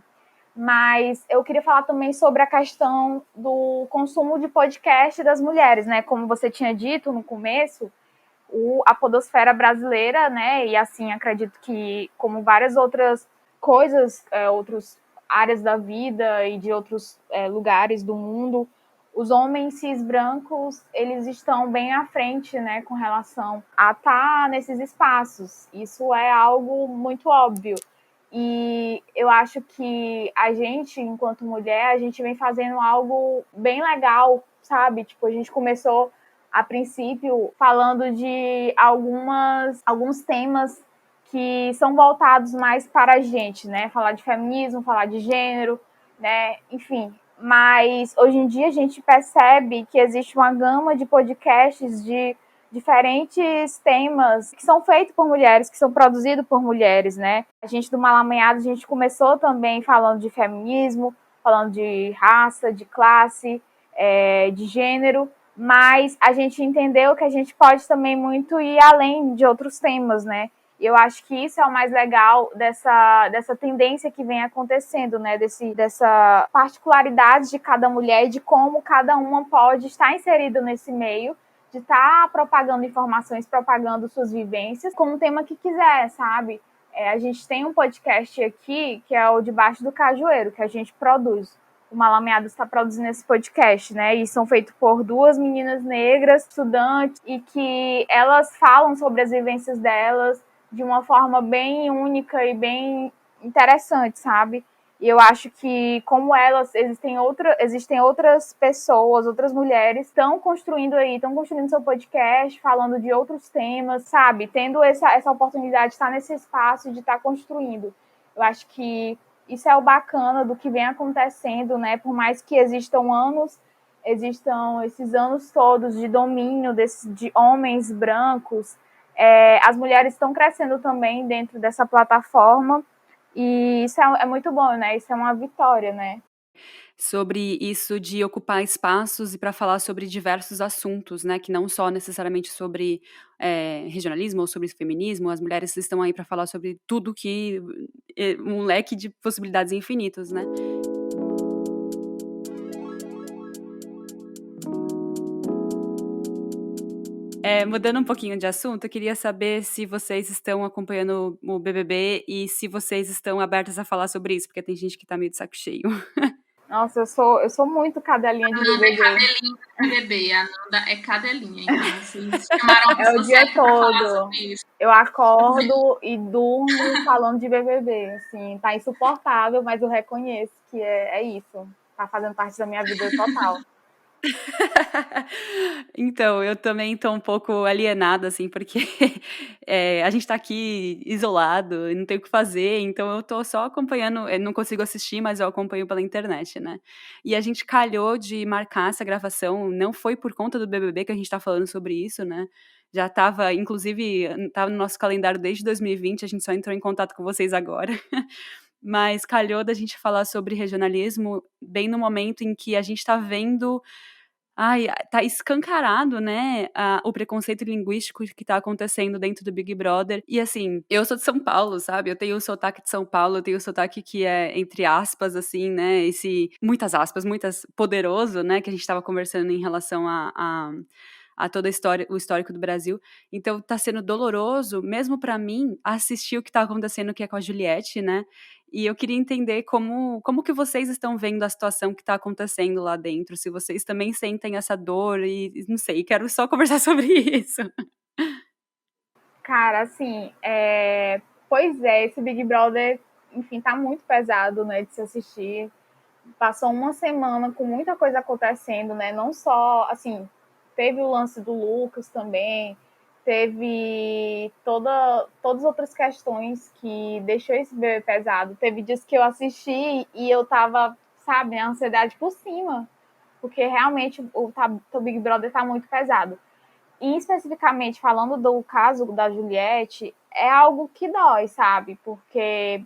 Mas eu queria falar também sobre a questão do consumo de podcast das mulheres, né? Como você tinha dito no começo, a podosfera brasileira, né? E assim, acredito que como várias outras coisas, outras áreas da vida e de outros lugares do mundo, os homens cis brancos, eles estão bem à frente, né? Com relação a estar nesses espaços. Isso é algo muito óbvio. E eu acho que a gente, enquanto mulher, a gente vem fazendo algo bem legal, sabe? Tipo, a gente começou, a princípio, falando de alguns temas que são voltados mais para a gente, né? Falar de feminismo, falar de gênero, né? Enfim. Mas hoje em dia a gente percebe que existe uma gama de podcasts de diferentes temas que são feitos por mulheres, que são produzidos por mulheres, né? A gente do Malamanhado, a gente começou também falando de feminismo, falando de raça, de classe, de gênero, mas a gente entendeu que a gente pode também muito ir além de outros temas, né? E eu acho que isso é o mais legal dessa tendência que vem acontecendo, né? Dessa particularidade de cada mulher e de como cada uma pode estar inserida nesse meio, de estar propagando informações, propagando suas vivências com o tema que quiser, sabe? A gente tem um podcast aqui, que é o Debaixo do Cajueiro, que a gente produz. O Malameado está produzindo esse podcast, né? E são feitos por duas meninas negras, estudantes, e que elas falam sobre as vivências delas de uma forma bem única e bem interessante, sabe? E eu acho que, como elas, existem outras pessoas, outras mulheres estão construindo seu podcast, falando de outros temas, sabe? Tendo essa oportunidade de estar nesse espaço, de estar construindo. Eu acho que isso é o bacana do que vem acontecendo, né? Por mais que existam esses anos todos de domínio de homens brancos, as mulheres estão crescendo também dentro dessa plataforma. E isso é muito bom, né? Isso é uma vitória, né? Sobre isso de ocupar espaços e para falar sobre diversos assuntos, né? Que não só necessariamente sobre regionalismo ou sobre feminismo, as mulheres estão aí para falar sobre tudo que um leque de possibilidades infinitos, né? Mudando um pouquinho de assunto, eu queria saber se vocês estão acompanhando o BBB e se vocês estão abertas a falar sobre isso, porque tem gente que tá meio de saco cheio. Nossa, eu sou muito cadelinha de Nanda BBB. é cadelinha de BBB, a Nanda é cadelinha, então vocês chamaram a pessoa o dia certa pra falar todo. sobre isso. Eu acordo e durmo falando de BBB, assim, tá insuportável, mas eu reconheço que é isso, tá fazendo parte da minha vida total. Então, eu também tô um pouco alienada, assim, porque a gente tá aqui isolado e não tem o que fazer, então eu tô só acompanhando, eu não consigo assistir, mas eu acompanho pela internet, né? E a gente calhou de marcar essa gravação, não foi por conta do BBB que a gente tá falando sobre isso, né? Já tava, inclusive, tava no nosso calendário desde 2020, a gente só entrou em contato com vocês agora. mas calhou da gente falar sobre regionalismo bem no momento em que a gente está vendo. Ai, tá escancarado, né, o preconceito linguístico que tá acontecendo dentro do Big Brother. E assim, eu sou de São Paulo, sabe? Eu tenho o sotaque de São Paulo, eu tenho o sotaque que é, entre aspas, assim, né? Muitas aspas, muitas, poderoso, né? Que a gente tava conversando em relação a toda a história, o histórico do Brasil. Então tá sendo doloroso, mesmo pra mim, assistir o que tá acontecendo que é com a Juliette, né? E eu queria entender como que vocês estão vendo a situação que está acontecendo lá dentro, se vocês também sentem essa dor e não sei, quero só conversar sobre isso. Cara, assim, pois é, esse Big Brother, enfim, tá muito pesado, né, de se assistir. Passou uma semana com muita coisa acontecendo, né? Não só, assim, teve o lance do Lucas também, teve todas as outras questões que deixou esse bebê pesado. Teve dias que eu assisti e eu tava, sabe, a ansiedade por cima, porque realmente o Big Brother tá muito pesado. E especificamente falando do caso da Juliette, é algo que dói, sabe? Porque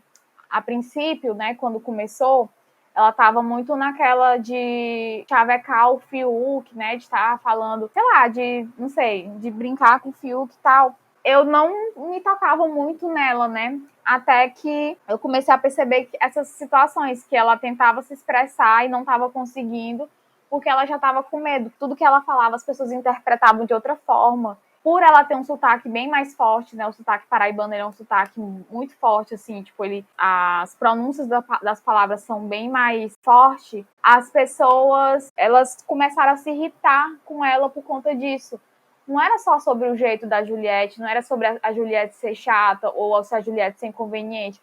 a princípio, né, quando começou, ela estava muito naquela de chavecar o Fiuk, né, de estar falando, sei lá, de, não sei, de brincar com o Fiuk e tal. Eu não me tocava muito nela, né? Até que eu comecei a perceber que essas situações que ela tentava se expressar e não estava conseguindo, porque ela já estava com medo. Tudo que ela falava, as pessoas interpretavam de outra forma. Por ela ter um sotaque bem mais forte, né? O sotaque paraibano é um sotaque muito forte, assim, tipo, as pronúncias das palavras são bem mais fortes. As pessoas, elas começaram a se irritar com ela por conta disso. Não era só sobre o jeito da Juliette, não era sobre a Juliette ser chata ou se a Juliette ser inconveniente.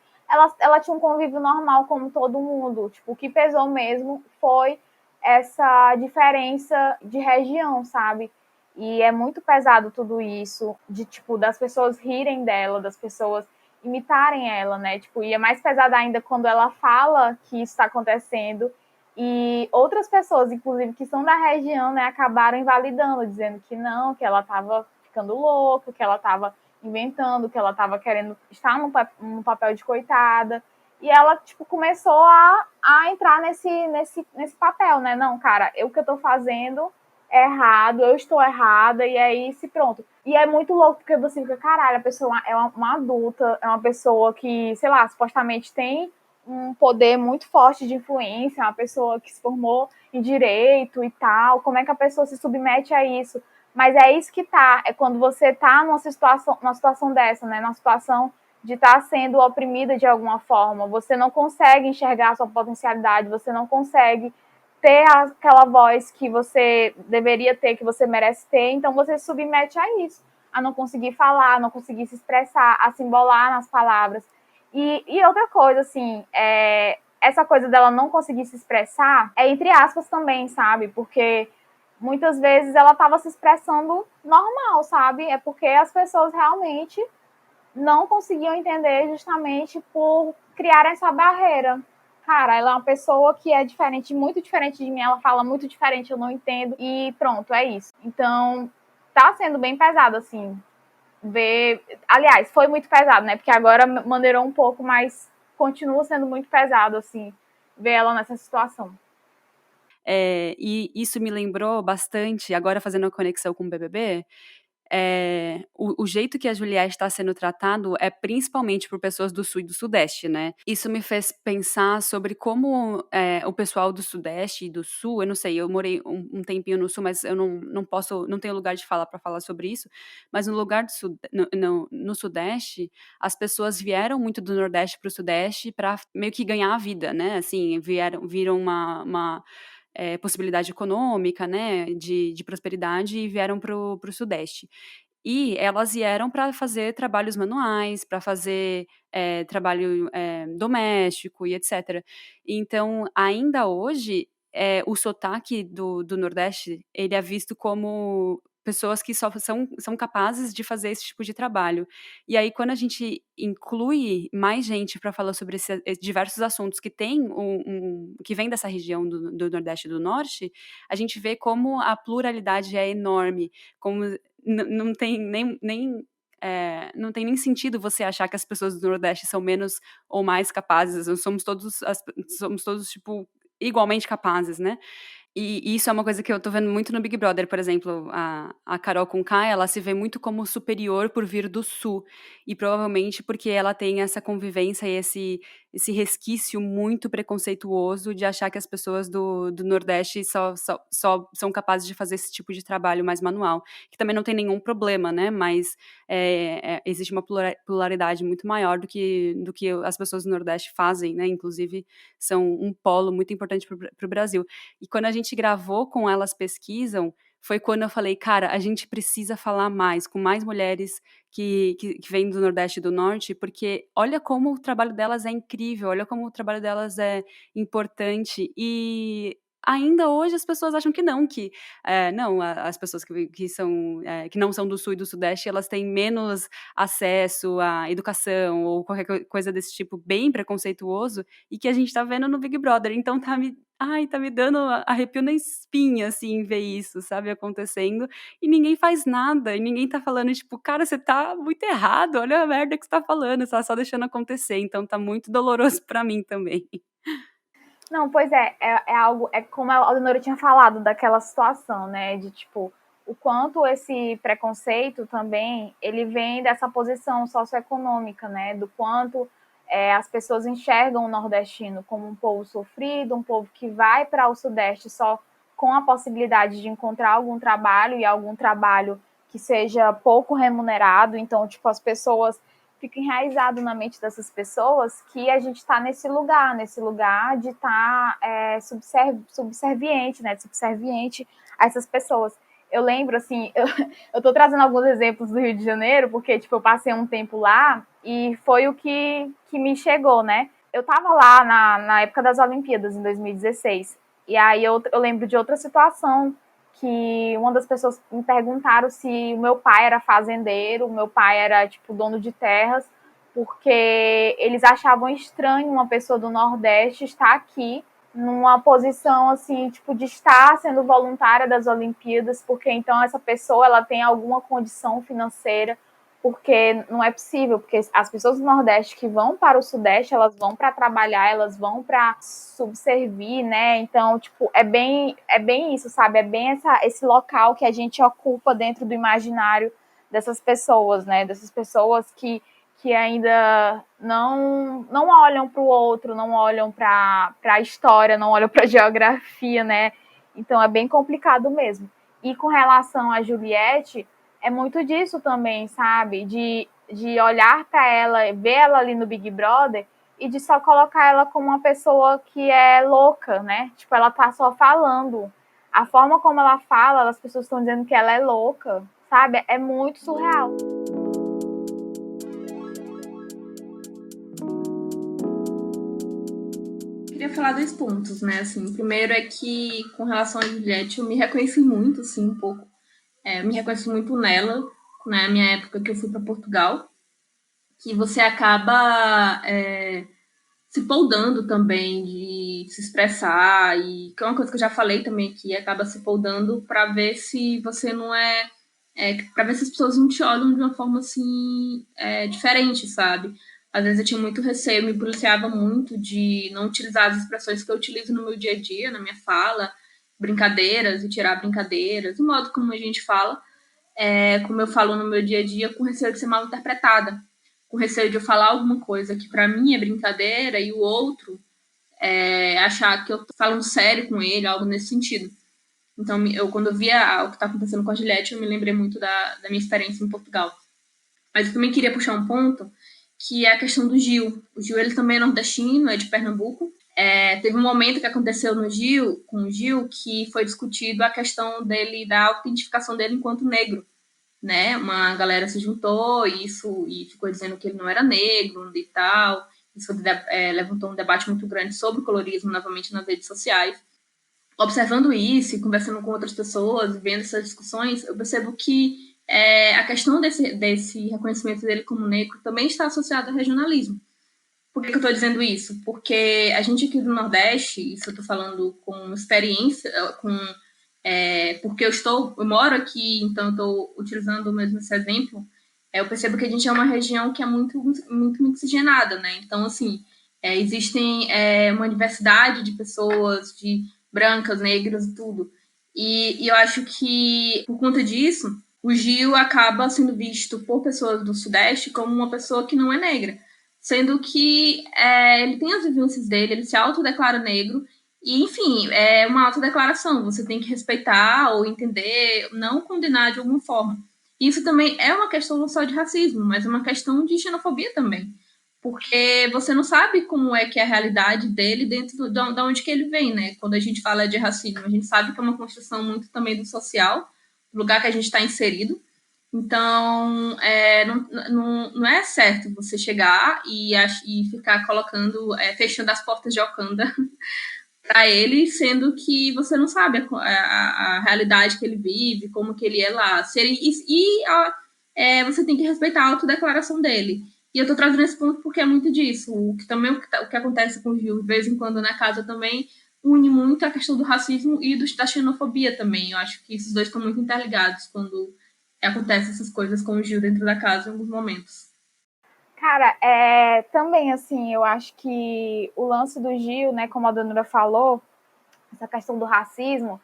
Ela tinha um convívio normal como todo mundo. Tipo, o que pesou mesmo foi essa diferença de região, sabe? E é muito pesado tudo isso, de tipo, das pessoas rirem dela, das pessoas imitarem ela, né? Tipo, e é mais pesado ainda quando ela fala que isso está acontecendo e outras pessoas, inclusive, que são da região, né, acabaram invalidando, dizendo que não, que ela estava ficando louca, que ela estava inventando, que ela estava querendo estar num papel de coitada. E ela, tipo, começou a entrar nesse papel, né? Não, cara, o que eu tô fazendo é errado, eu estou errada, e aí se pronto. E é muito louco, porque você fica, caralho, a pessoa é uma adulta, é uma pessoa que, sei lá, supostamente tem um poder muito forte de influência, uma pessoa que se formou em direito e tal, como é que a pessoa se submete a isso? Mas é isso que tá, é quando você tá numa situação dessa, né? Numa situação de estar sendo oprimida de alguma forma, você não consegue enxergar a sua potencialidade, você não consegue ter aquela voz que você deveria ter, que você merece ter, então você se submete a isso, a não conseguir falar, a não conseguir se expressar, a se embolar nas palavras. E outra coisa, assim, essa coisa dela não conseguir se expressar é entre aspas também, sabe? Porque muitas vezes ela estava se expressando normal, sabe? É porque as pessoas realmente não conseguiam entender justamente por criar essa barreira. Cara, ela é uma pessoa que é diferente, muito diferente de mim, ela fala muito diferente, eu não entendo, e pronto, é isso. Então, tá sendo bem pesado, assim, ver... Aliás, foi muito pesado, né, porque agora maneirou um pouco, mas continua sendo muito pesado, assim, ver ela nessa situação. E isso me lembrou bastante, agora fazendo a conexão com o BBB, o jeito que a Juliette está sendo tratado é principalmente por pessoas do Sul e do Sudeste, né? Isso me fez pensar sobre como o pessoal do Sudeste e do Sul, eu não sei, eu morei um tempinho no Sul, mas eu não posso, não tenho lugar de fala para falar sobre isso, mas no lugar no Sudeste, as pessoas vieram muito do Nordeste para o Sudeste para meio que ganhar a vida, né? Assim, viram uma possibilidade econômica, né, de prosperidade e vieram para o Sudeste. E elas vieram para fazer trabalhos manuais, para fazer trabalho doméstico e etc. Então, ainda hoje, o sotaque do Nordeste, ele é visto como pessoas que só são capazes de fazer esse tipo de trabalho. E aí, quando a gente inclui mais gente para falar sobre diversos assuntos que tem que vem dessa região do Nordeste e do Norte, a gente vê como a pluralidade é enorme, como não tem nem não tem nem sentido você achar que as pessoas do Nordeste são menos ou mais capazes. Nós somos todos, tipo, igualmente capazes, né? E isso é uma coisa que eu tô vendo muito no Big Brother, por exemplo, a Carol Conká, ela se vê muito como superior por vir do Sul, e provavelmente porque ela tem essa convivência e esse resquício muito preconceituoso de achar que as pessoas do Nordeste só são capazes de fazer esse tipo de trabalho mais manual, que também não tem nenhum problema, né, mas existe uma pluralidade muito maior do que as pessoas do Nordeste fazem, né, inclusive são um polo muito importante para o Brasil. E quando a gente gravou com Elas Pesquisam, foi quando eu falei, cara, a gente precisa falar mais, com mais mulheres que vêm do Nordeste e do Norte, porque olha como o trabalho delas é incrível, olha como o trabalho delas é importante, e ainda hoje as pessoas acham que não, as pessoas que não são do Sul e do Sudeste, elas têm menos acesso à educação, ou qualquer coisa desse tipo, bem preconceituoso, e que a gente tá vendo no Big Brother, então tá me dando arrepio na espinha, assim, ver isso, sabe, acontecendo, e ninguém faz nada, e ninguém tá falando, tipo, cara, você tá muito errado, olha a merda que você tá falando, você tá só deixando acontecer, então tá muito doloroso pra mim também. Não, pois é algo, é como a Leonora tinha falado daquela situação, né, de tipo, o quanto esse preconceito também, ele vem dessa posição socioeconômica, né, do quanto as pessoas enxergam o nordestino como um povo sofrido, um povo que vai para o Sudeste só com a possibilidade de encontrar algum trabalho e algum trabalho que seja pouco remunerado, então, tipo, as pessoas fica enraizado na mente dessas pessoas que a gente está nesse lugar de estar subserviente, né? Subserviente a essas pessoas. Eu lembro, assim, eu tô trazendo alguns exemplos do Rio de Janeiro, porque, tipo, eu passei um tempo lá e foi o que me chegou, né? Eu tava lá na época das Olimpíadas, em 2016, e aí eu lembro de outra situação que uma das pessoas me perguntaram se o meu pai era fazendeiro, o meu pai era, tipo, dono de terras, porque eles achavam estranho uma pessoa do Nordeste estar aqui numa posição, assim, tipo, de estar sendo voluntária das Olimpíadas, porque então essa pessoa, ela tem alguma condição financeira, porque não é possível, porque as pessoas do Nordeste que vão para o Sudeste, elas vão para trabalhar, elas vão para subservir, né? Então, tipo, é bem isso, sabe? É bem esse local que a gente ocupa dentro do imaginário dessas pessoas, né? Dessas pessoas que ainda não olham para o outro, não olham para a história, não olham para a geografia, né? Então, é bem complicado mesmo. E com relação a Juliette, é muito disso também, sabe? De olhar para ela, ver ela ali no Big Brother e de só colocar ela como uma pessoa que é louca, né? Tipo, ela tá só falando. A forma como ela fala, as pessoas estão dizendo que ela é louca, sabe? É muito surreal. Queria falar dois pontos, né? Assim, o primeiro é que, com relação a Juliette, eu me reconheci muito, assim, um pouco. Eu me reconheço muito nela, na minha época que eu fui para Portugal, que você acaba se poldando também de se expressar, e que é uma coisa que eu já falei também, que acaba se poldando para ver se você não para ver se as pessoas não te olham de uma forma assim diferente, sabe? Às vezes eu tinha muito receio, eu me policiava muito de não utilizar as expressões que eu utilizo no meu dia a dia, na minha fala, brincadeiras, e tirar brincadeiras, o modo como a gente fala, como eu falo no meu dia a dia, com receio de ser mal interpretada, com receio de eu falar alguma coisa que para mim é brincadeira e o outro achar que eu tô falando sério com ele, algo nesse sentido. Então, quando eu via o que está acontecendo com a Juliette, eu me lembrei muito da minha experiência em Portugal. Mas eu também queria puxar um ponto, que é a questão do Gil. O Gil, ele também é nordestino, é de Pernambuco. Teve um momento que aconteceu com o Gil, que foi discutido a questão dele, da autentificação dele enquanto negro, né? Uma galera se juntou e ficou dizendo que ele não era negro e tal. Isso levantou um debate muito grande sobre o colorismo, novamente, nas redes sociais. Observando isso e conversando com outras pessoas, vendo essas discussões, eu percebo que a questão desse reconhecimento dele como negro também está associada ao regionalismo. Por que eu estou dizendo isso? Porque a gente aqui do Nordeste, isso eu estou falando com experiência, porque eu moro aqui, então eu estou utilizando mesmo esse exemplo, eu percebo que a gente é uma região que é muito, muito miscigenada, né? Então, assim, existem uma diversidade de pessoas, de brancas, negras e tudo. E eu acho que, por conta disso, o Gil acaba sendo visto por pessoas do Sudeste como uma pessoa que não é negra. Sendo que ele tem as vivências dele, ele se autodeclara negro, e, enfim, é uma autodeclaração. Você tem que respeitar ou entender, não condenar de alguma forma. Isso também é uma questão não só de racismo, mas é uma questão de xenofobia também. Porque você não sabe como é que é a realidade dele dentro da onde que ele vem, né? Quando a gente fala de racismo, a gente sabe que é uma construção muito também do social, do lugar que a gente está inserido. Então, não é certo você chegar e ficar colocando, fechando as portas de Wakanda para ele, sendo que você não sabe a realidade que ele vive, como que ele é lá. Você tem que respeitar a autodeclaração dele. E eu tô trazendo esse ponto porque é muito disso. O que acontece com o Gil, de vez em quando na casa também, une muito a questão do racismo e da xenofobia também. Eu acho que esses dois estão muito interligados quando acontecem essas coisas com o Gil dentro da casa em alguns momentos. Cara, também, assim, eu acho que o lance do Gil, né, como a Danura falou, essa questão do racismo,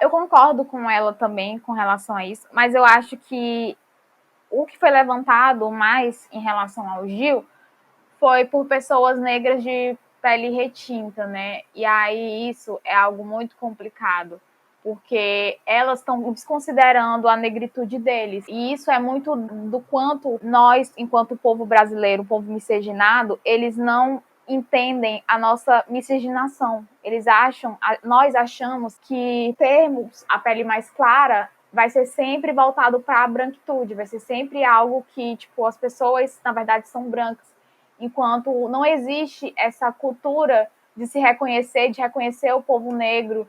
eu concordo com ela também com relação a isso, mas eu acho que o que foi levantado mais em relação ao Gil foi por pessoas negras de pele retinta, né? E aí isso é algo muito complicado, porque elas estão desconsiderando a negritude deles. E isso é muito do quanto nós, enquanto povo brasileiro, povo miscigenado, eles não entendem a nossa miscigenação. Nós achamos que termos a pele mais clara vai ser sempre voltado para a branquitude, vai ser sempre algo que, tipo, as pessoas, na verdade, são brancas. Enquanto não existe essa cultura de se reconhecer, de reconhecer o povo negro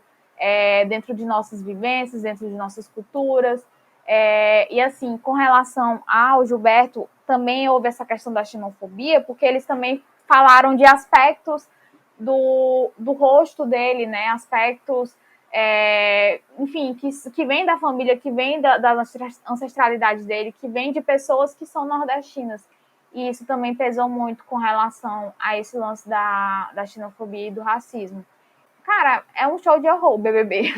dentro de nossas vivências, dentro de nossas culturas. E assim, com relação ao Gilberto, também houve essa questão da xenofobia, porque eles também falaram de aspectos do rosto dele, né? Aspectos, enfim, que vem da família, que vem da ancestralidade dele, que vem de pessoas que são nordestinas. E isso também pesou muito com relação a esse lance da xenofobia e do racismo. Cara, é um show de horror, BBB.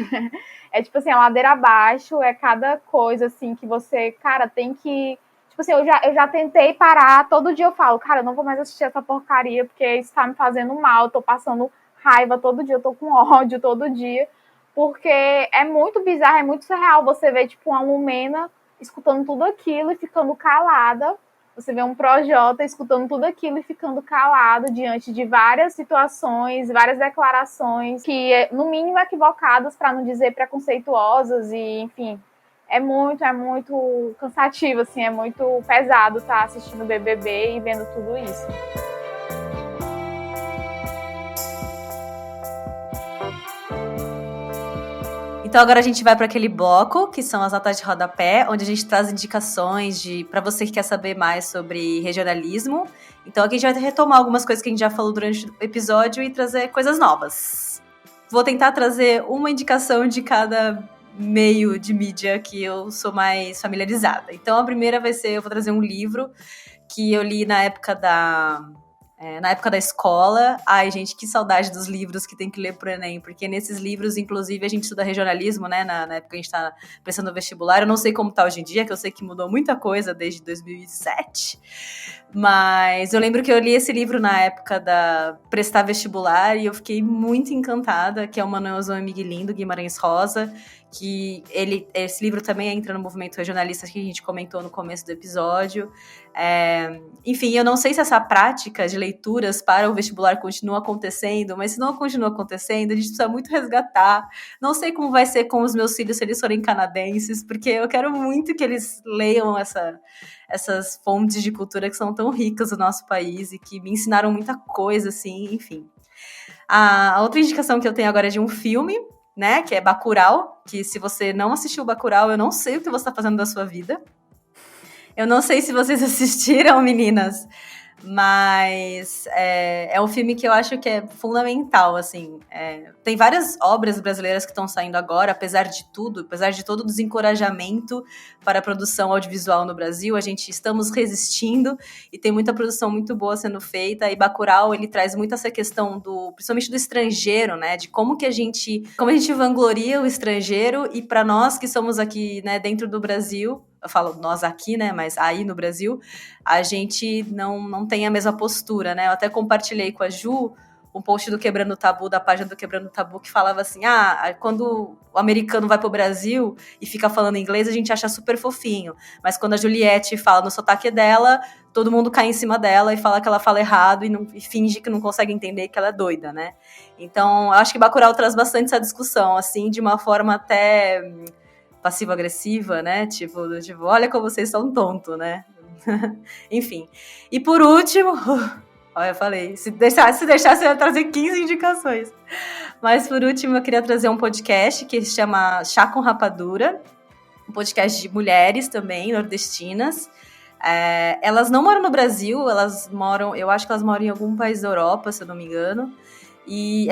É tipo assim, a ladeira abaixo, é cada coisa assim que você, cara, tem que... Tipo assim, eu já tentei parar, todo dia eu falo, cara, eu não vou mais assistir essa porcaria, porque isso tá me fazendo mal, eu tô passando raiva todo dia, eu tô com ódio todo dia, porque é muito bizarro, é muito surreal você ver, tipo, uma Lumena escutando tudo aquilo e ficando calada. Você vê um Projota escutando tudo aquilo e ficando calado diante de várias situações, várias declarações que, no mínimo, equivocadas, para não dizer preconceituosas, e, enfim, é muito cansativo, assim, é muito pesado estar assistindo o BBB e vendo tudo isso. Então agora a gente vai para aquele bloco, que são as notas de rodapé, onde a gente traz indicações para você que quer saber mais sobre regionalismo. Então aqui a gente vai retomar algumas coisas que a gente já falou durante o episódio e trazer coisas novas. Vou tentar trazer uma indicação de cada meio de mídia que eu sou mais familiarizada. Então a primeira eu vou trazer um livro que eu li na época da escola. Ai, gente, que saudade dos livros que tem que ler pro Enem, porque nesses livros, inclusive, a gente estuda regionalismo, né, na época que a gente tá prestando o vestibular. Eu não sei como tá hoje em dia, que eu sei que mudou muita coisa desde 2007, mas eu lembro que eu li esse livro na época da prestar vestibular e eu fiquei muito encantada, que é o Manuelzão e Miguelinho, do Guimarães Rosa, que esse livro também entra no movimento regionalista que a gente comentou no começo do episódio. Enfim, eu não sei se essa prática de leituras para o vestibular continua acontecendo, mas se não continua acontecendo, a gente precisa muito resgatar. Não sei como vai ser com os meus filhos se eles forem canadenses, porque eu quero muito que eles leiam essas fontes de cultura que são tão ricas do nosso país e que me ensinaram muita coisa, assim, enfim. A outra indicação que eu tenho agora é de um filme, né, que é Bacurau, que se você não assistiu Bacurau, eu não sei o que você está fazendo da sua vida. Eu não sei se vocês assistiram, meninas, Mas é um filme que eu acho que é fundamental, assim. Tem várias obras brasileiras que estão saindo agora, apesar de tudo, apesar de todo o desencorajamento para a produção audiovisual no Brasil, estamos resistindo e tem muita produção muito boa sendo feita, e Bacurau, ele traz muito essa questão principalmente do estrangeiro, né, de como a gente vangloria o estrangeiro, e para nós que somos aqui, né, dentro do Brasil, eu falo nós aqui, né, mas aí no Brasil, a gente não tem a mesma postura, né? Eu até compartilhei com a Ju um post do Quebrando o Tabu, da página do Quebrando o Tabu, que falava assim, quando o americano vai pro Brasil e fica falando inglês, a gente acha super fofinho, mas quando a Juliette fala no sotaque dela, todo mundo cai em cima dela e fala que ela fala errado e finge que não consegue entender que ela é doida, né? Então, eu acho que Bacurau traz bastante essa discussão, assim, de uma forma até passivo-agressiva, né? Tipo, olha como vocês são tontos, né? Enfim. E por último, olha, eu falei, se deixasse eu ia trazer 15 indicações. Mas por último, eu queria trazer um podcast que se chama Chá com Rapadura, um podcast de mulheres também, nordestinas. Elas não moram no Brasil, eu acho que elas moram em algum país da Europa, se eu não me engano. E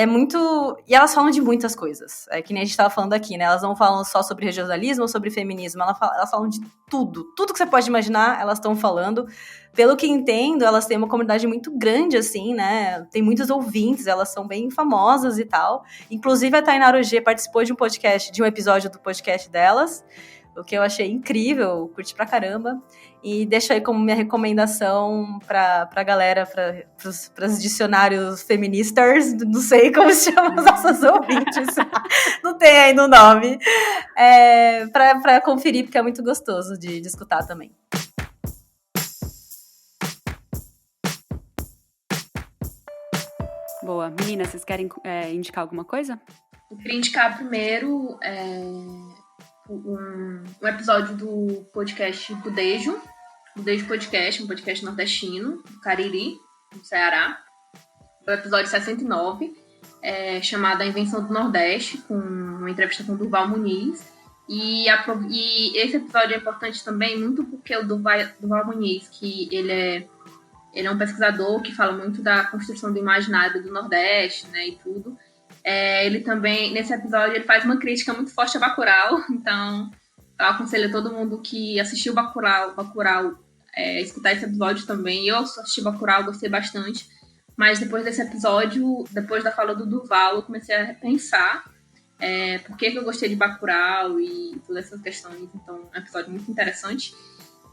elas falam de muitas coisas. É que nem a gente estava falando aqui, né? Elas não falam só sobre regionalismo ou sobre feminismo, elas falam de tudo. Tudo que você pode imaginar, elas estão falando. Pelo que entendo, elas têm uma comunidade muito grande, assim, né? Tem muitos ouvintes, elas são bem famosas e tal. Inclusive, a Tainara Ogê participou de um episódio do podcast delas, o que eu achei incrível, curti pra caramba. E deixo aí como minha recomendação pra galera, pras dicionários feministas, não sei como se chama as nossas ouvintes, não tem ainda o nome, pra conferir, porque é muito gostoso de escutar também. Boa. Meninas, vocês querem indicar alguma coisa? Eu queria indicar primeiro um episódio do podcast Budejo Podcast, um podcast nordestino, do Cariri, no Ceará. O episódio 69, chamado A Invenção do Nordeste, com uma entrevista com o Durval Muniz. E esse episódio é importante também, muito porque o Durval Muniz, que ele é um pesquisador que fala muito da construção do imaginário do Nordeste, né, e tudo. Ele também, nesse episódio, ele faz uma crítica muito forte a Bacurau, então eu aconselho todo mundo que assistiu Bacurau escutar esse episódio também. Eu assisti Bacurau, gostei bastante, mas depois desse episódio, depois da fala do Durval, eu comecei a repensar por que eu gostei de Bacurau e todas essas questões. Então, é um episódio muito interessante.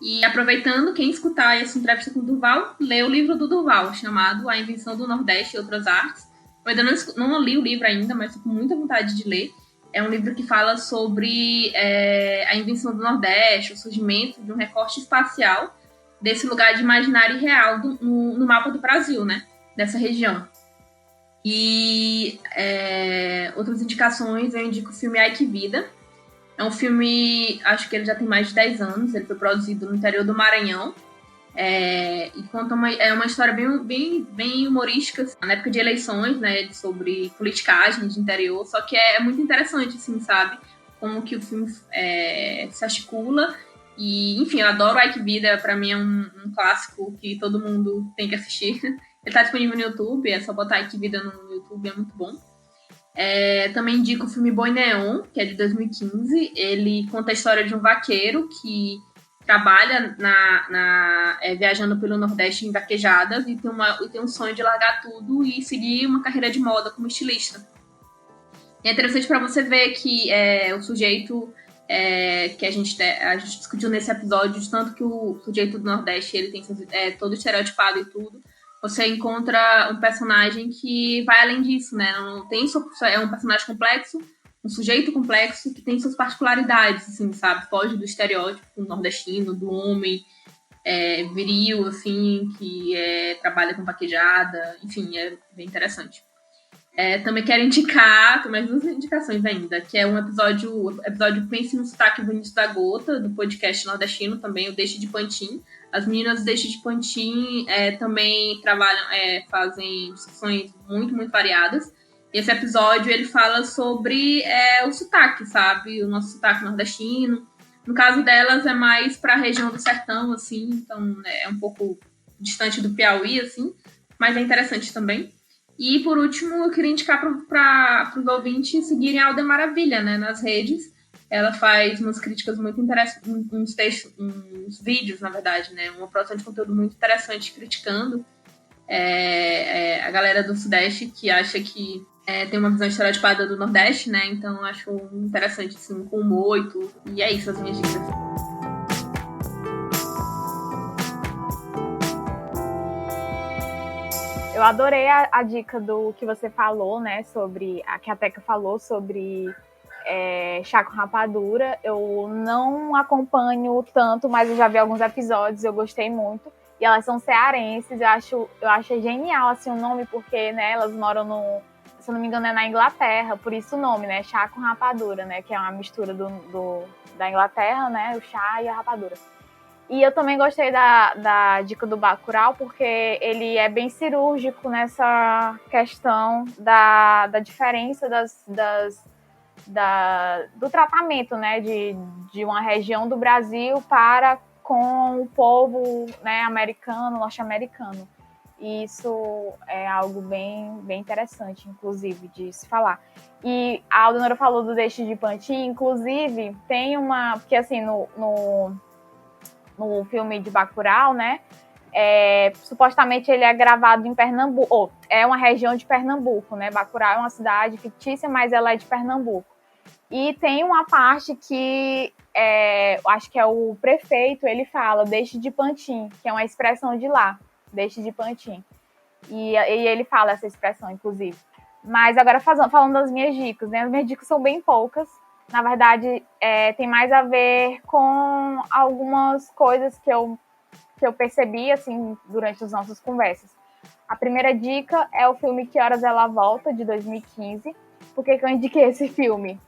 E aproveitando, quem escutar essa entrevista com o Durval, lê o livro do Durval, chamado A Invenção do Nordeste e Outras Artes. Eu ainda não li o livro ainda, mas estou com muita vontade de ler. É um livro que fala sobre a invenção do Nordeste, o surgimento de um recorte espacial desse lugar de imaginário e real no mapa do Brasil, né? Dessa região. E outras indicações, eu indico o filme Ai Que Vida. É um filme, acho que ele já tem mais de 10 anos, ele foi produzido no interior do Maranhão. E conta uma história bem humorística, assim, na época de eleições, né, sobre politicagem de interior, só que é muito interessante, assim, sabe, como que o filme se articula. E, enfim, eu adoro Ai Que Vida, pra mim é um clássico que todo mundo tem que assistir. Ele tá disponível no YouTube, é só botar Ai Que Vida no YouTube, é muito bom. Também indico o filme Boi Neon, que é de 2015. Ele conta a história de um vaqueiro que trabalha viajando pelo Nordeste em vaquejadas e tem um sonho de largar tudo e seguir uma carreira de moda como estilista. E é interessante para você ver que o sujeito que a gente discutiu nesse episódio, de tanto que o sujeito do Nordeste ele tem todo estereotipado e tudo, você encontra um personagem que vai além disso, né? É um personagem complexo, um sujeito complexo que tem suas particularidades, assim, sabe? Foge do estereótipo nordestino, do homem viril, assim, que trabalha com vaquejada. Enfim, é bem interessante. Também quero indicar, tem mais 2 indicações ainda, que é o episódio Pense no Sotaque Bonito da Gota, do podcast nordestino também, o Deixe de Pantin. As meninas do Deixe de Pantin também trabalham, fazem discussões muito, muito variadas. Esse episódio, ele fala sobre o sotaque, sabe? O nosso sotaque nordestino. No caso delas, é mais para a região do sertão, assim. Então, é um pouco distante do Piauí, assim, mas é interessante também. E, por último, eu queria indicar para os ouvintes seguirem a Alda Maravilha, né, nas redes. Ela faz umas críticas muito interessantes, uns vídeos, na verdade, né, uma produção de conteúdo muito interessante criticando a galera do Sudeste que acha que tem uma visão estereotipada do Nordeste, né, então eu acho interessante, assim, com humor e tudo. E é isso, as minhas dicas. Eu adorei a dica do que você falou, né, sobre a que a Teca falou sobre chá com rapadura. Eu não acompanho tanto, mas eu já vi alguns episódios, eu gostei muito. E elas são cearenses, eu acho genial assim, o nome, porque, né, elas moram se eu não me engano, é na Inglaterra, por isso o nome, né, chá com rapadura, né, que é uma mistura da Inglaterra, né, o chá e a rapadura. E eu também gostei da dica do Bacurau, porque ele é bem cirúrgico nessa questão da diferença do tratamento, né, de uma região do Brasil para com o povo, né, americano, norte-americano. E isso é algo bem, bem interessante, inclusive, de se falar. E a Aldenora falou do Deixe de Pantin, inclusive, tem uma... Porque, assim, no filme de Bacurau, né, supostamente ele é gravado em Pernambuco, é uma região de Pernambuco, né, Bacurau é uma cidade fictícia, mas ela é de Pernambuco. E tem uma parte que, acho que é o prefeito, ele fala, deixe de Pantin, que é uma expressão de lá, deixe de Pantin. E ele fala essa expressão, inclusive. Mas agora falando das minhas dicas, né, as minhas dicas são bem poucas. Na verdade, tem mais a ver com algumas coisas que eu percebi, assim, durante as nossas conversas. A primeira dica é o filme Que Horas Ela Volta, de 2015. Por que eu indiquei esse filme?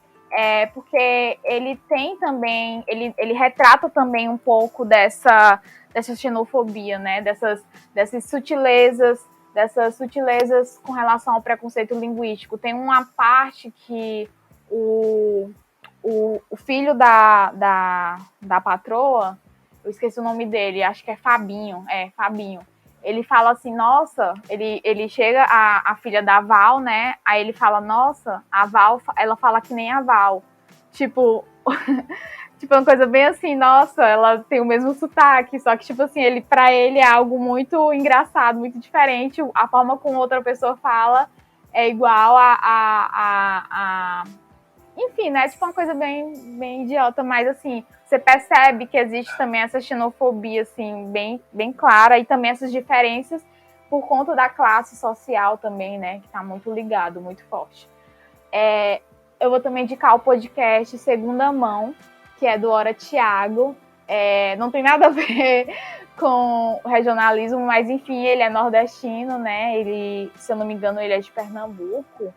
Porque ele tem também, ele retrata também um pouco dessa xenofobia, né? Dessas sutilezas com relação ao preconceito linguístico. Tem uma parte que o filho da patroa, eu esqueci o nome dele, acho que é Fabinho, Fabinho. Ele fala assim, nossa, ele chega, a filha da Val, né? Aí ele fala, nossa, a Val, ela fala que nem a Val. Tipo, tipo, uma coisa bem assim, nossa, ela tem o mesmo sotaque, só que, tipo assim, pra ele é algo muito engraçado, muito diferente. A forma como outra pessoa fala é igual enfim, né? Tipo uma coisa bem, bem idiota, mas assim, você percebe que existe também essa xenofobia, assim, bem, bem clara, e também essas diferenças por conta da classe social também, né? Que tá muito ligado, muito forte. Eu vou também indicar o podcast Segunda Mão, que é do Hora Thiago. Não tem nada a ver com regionalismo, mas enfim, ele é nordestino, né? Ele, se eu não me engano, ele é de Pernambuco.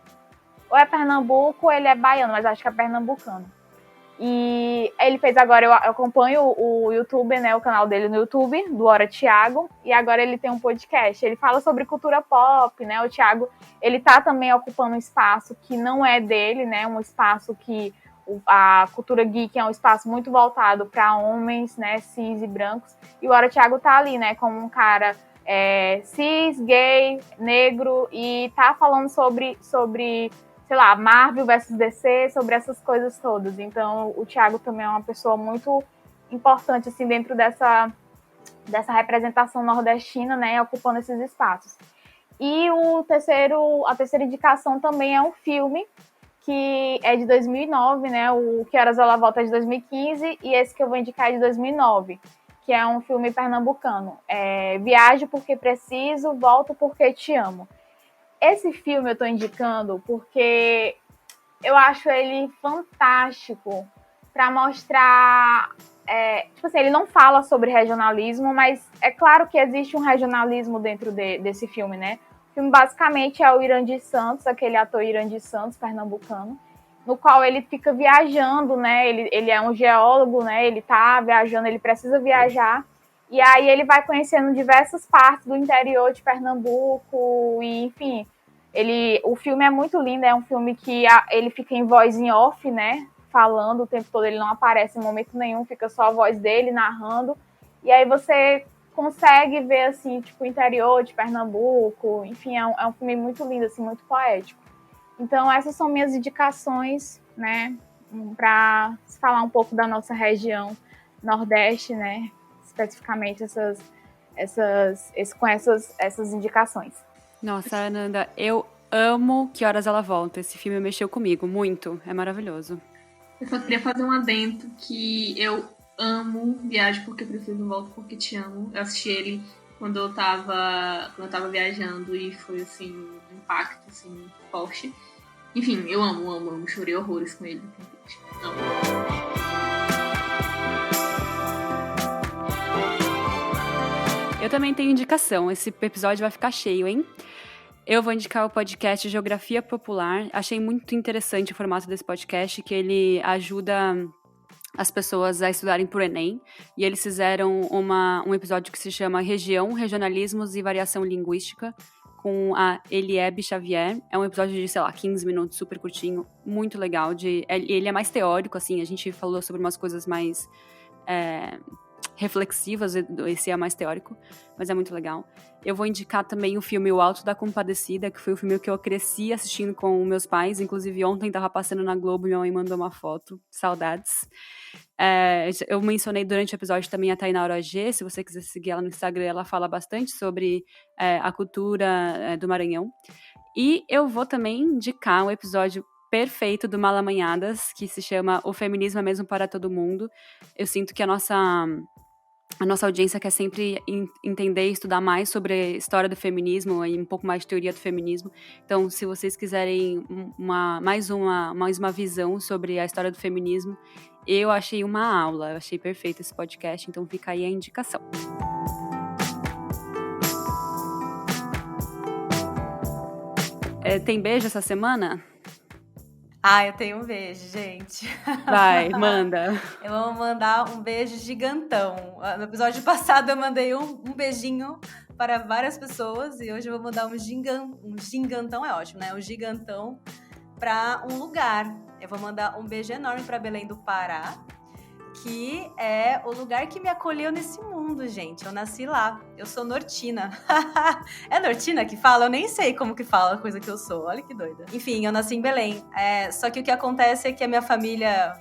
Ou é Pernambuco ou ele é baiano, mas acho que é pernambucano. E ele fez agora, eu acompanho o YouTube, né, o canal dele no YouTube, do Hora Thiago, e agora ele tem um podcast. Ele fala sobre cultura pop, né, o Thiago, ele tá também ocupando um espaço que não é dele, né, um espaço que a cultura geek é um espaço muito voltado para homens, né, cis e brancos, e o Hora Thiago tá ali, né, como um cara cis, gay, negro, e tá falando sobre sei lá, Marvel versus DC, sobre essas coisas todas. Então, o Thiago também é uma pessoa muito importante, assim, dentro dessa representação nordestina, né, ocupando esses espaços. E a terceira indicação também é um filme que é de 2009, né, o Que Horas Ela Volta é de 2015, e esse que eu vou indicar é de 2009, que é um filme pernambucano. Viajo porque preciso, volto porque te amo. Esse filme eu tô indicando porque eu acho ele fantástico para mostrar... tipo assim, ele não fala sobre regionalismo, mas é claro que existe um regionalismo dentro desse filme, né? O filme basicamente é o Irandir Santos, aquele ator Irandir Santos, pernambucano, no qual ele fica viajando, né? Ele é um geólogo, né? Ele tá viajando, ele precisa viajar. E aí ele vai conhecendo diversas partes do interior de Pernambuco, e enfim... O filme é muito lindo, é um filme que ele fica em voz em off, né? Falando o tempo todo, ele não aparece em momento nenhum, fica só a voz dele narrando. E aí você consegue ver, assim, tipo, o interior de Pernambuco. Enfim, é um filme muito lindo, assim, muito poético. Então, essas são minhas indicações, né, para falar um pouco da nossa região Nordeste, né, especificamente com essas indicações. Nossa, Ananda, eu amo Que Horas Ela Volta. Esse filme mexeu comigo muito, é maravilhoso. Eu só queria fazer um adendo que eu amo Viagem Porque Preciso, Volto Porque Te Amo. Eu assisti ele quando eu tava viajando e foi, assim, um impacto, assim, forte. Enfim, eu amo. Chorei horrores com ele. Amo. Eu também tenho indicação. Esse episódio vai ficar cheio, hein? Eu vou indicar o podcast Geografia Popular. Achei muito interessante o formato desse podcast, que ele ajuda as pessoas a estudarem por Enem. E eles fizeram um episódio que se chama Região, Regionalismos e Variação Linguística, com a Eliebe Xavier. É um episódio de, 15 minutos, super curtinho, muito legal. Ele é mais teórico, assim, a gente falou sobre umas coisas mais reflexivas, esse é mais teórico, mas é muito legal. Eu vou indicar também o filme O Alto da Compadecida, que foi o filme que eu cresci assistindo com meus pais, inclusive ontem tava passando na Globo e minha mãe mandou uma foto, saudades. Eu mencionei durante o episódio também a Tainara OG, se você quiser seguir ela no Instagram, ela fala bastante sobre a cultura do Maranhão. E eu vou também indicar um episódio perfeito do Malamanhadas, que se chama O Feminismo é Mesmo para Todo Mundo. Eu sinto que a nossa audiência quer sempre entender e estudar mais sobre a história do feminismo e um pouco mais de teoria do feminismo. Então, se vocês quiserem mais uma visão sobre a história do feminismo, eu achei uma aula, eu achei perfeito esse podcast, então fica aí a indicação. Tem beijo essa semana? Eu tenho um beijo, gente. Vai, manda. Eu vou mandar um beijo gigantão. No episódio passado eu mandei um beijinho para várias pessoas e hoje eu vou mandar um gigantão, é ótimo, né? Um gigantão para um lugar. Eu vou mandar um beijo enorme para Belém do Pará, que é o lugar que me acolheu nesse mundo, gente. Eu nasci lá. Eu sou nortina. É nortina que fala? Eu nem sei como que fala a coisa que eu sou. Olha que doida. Enfim, eu nasci em Belém. Só que o que acontece é que a minha família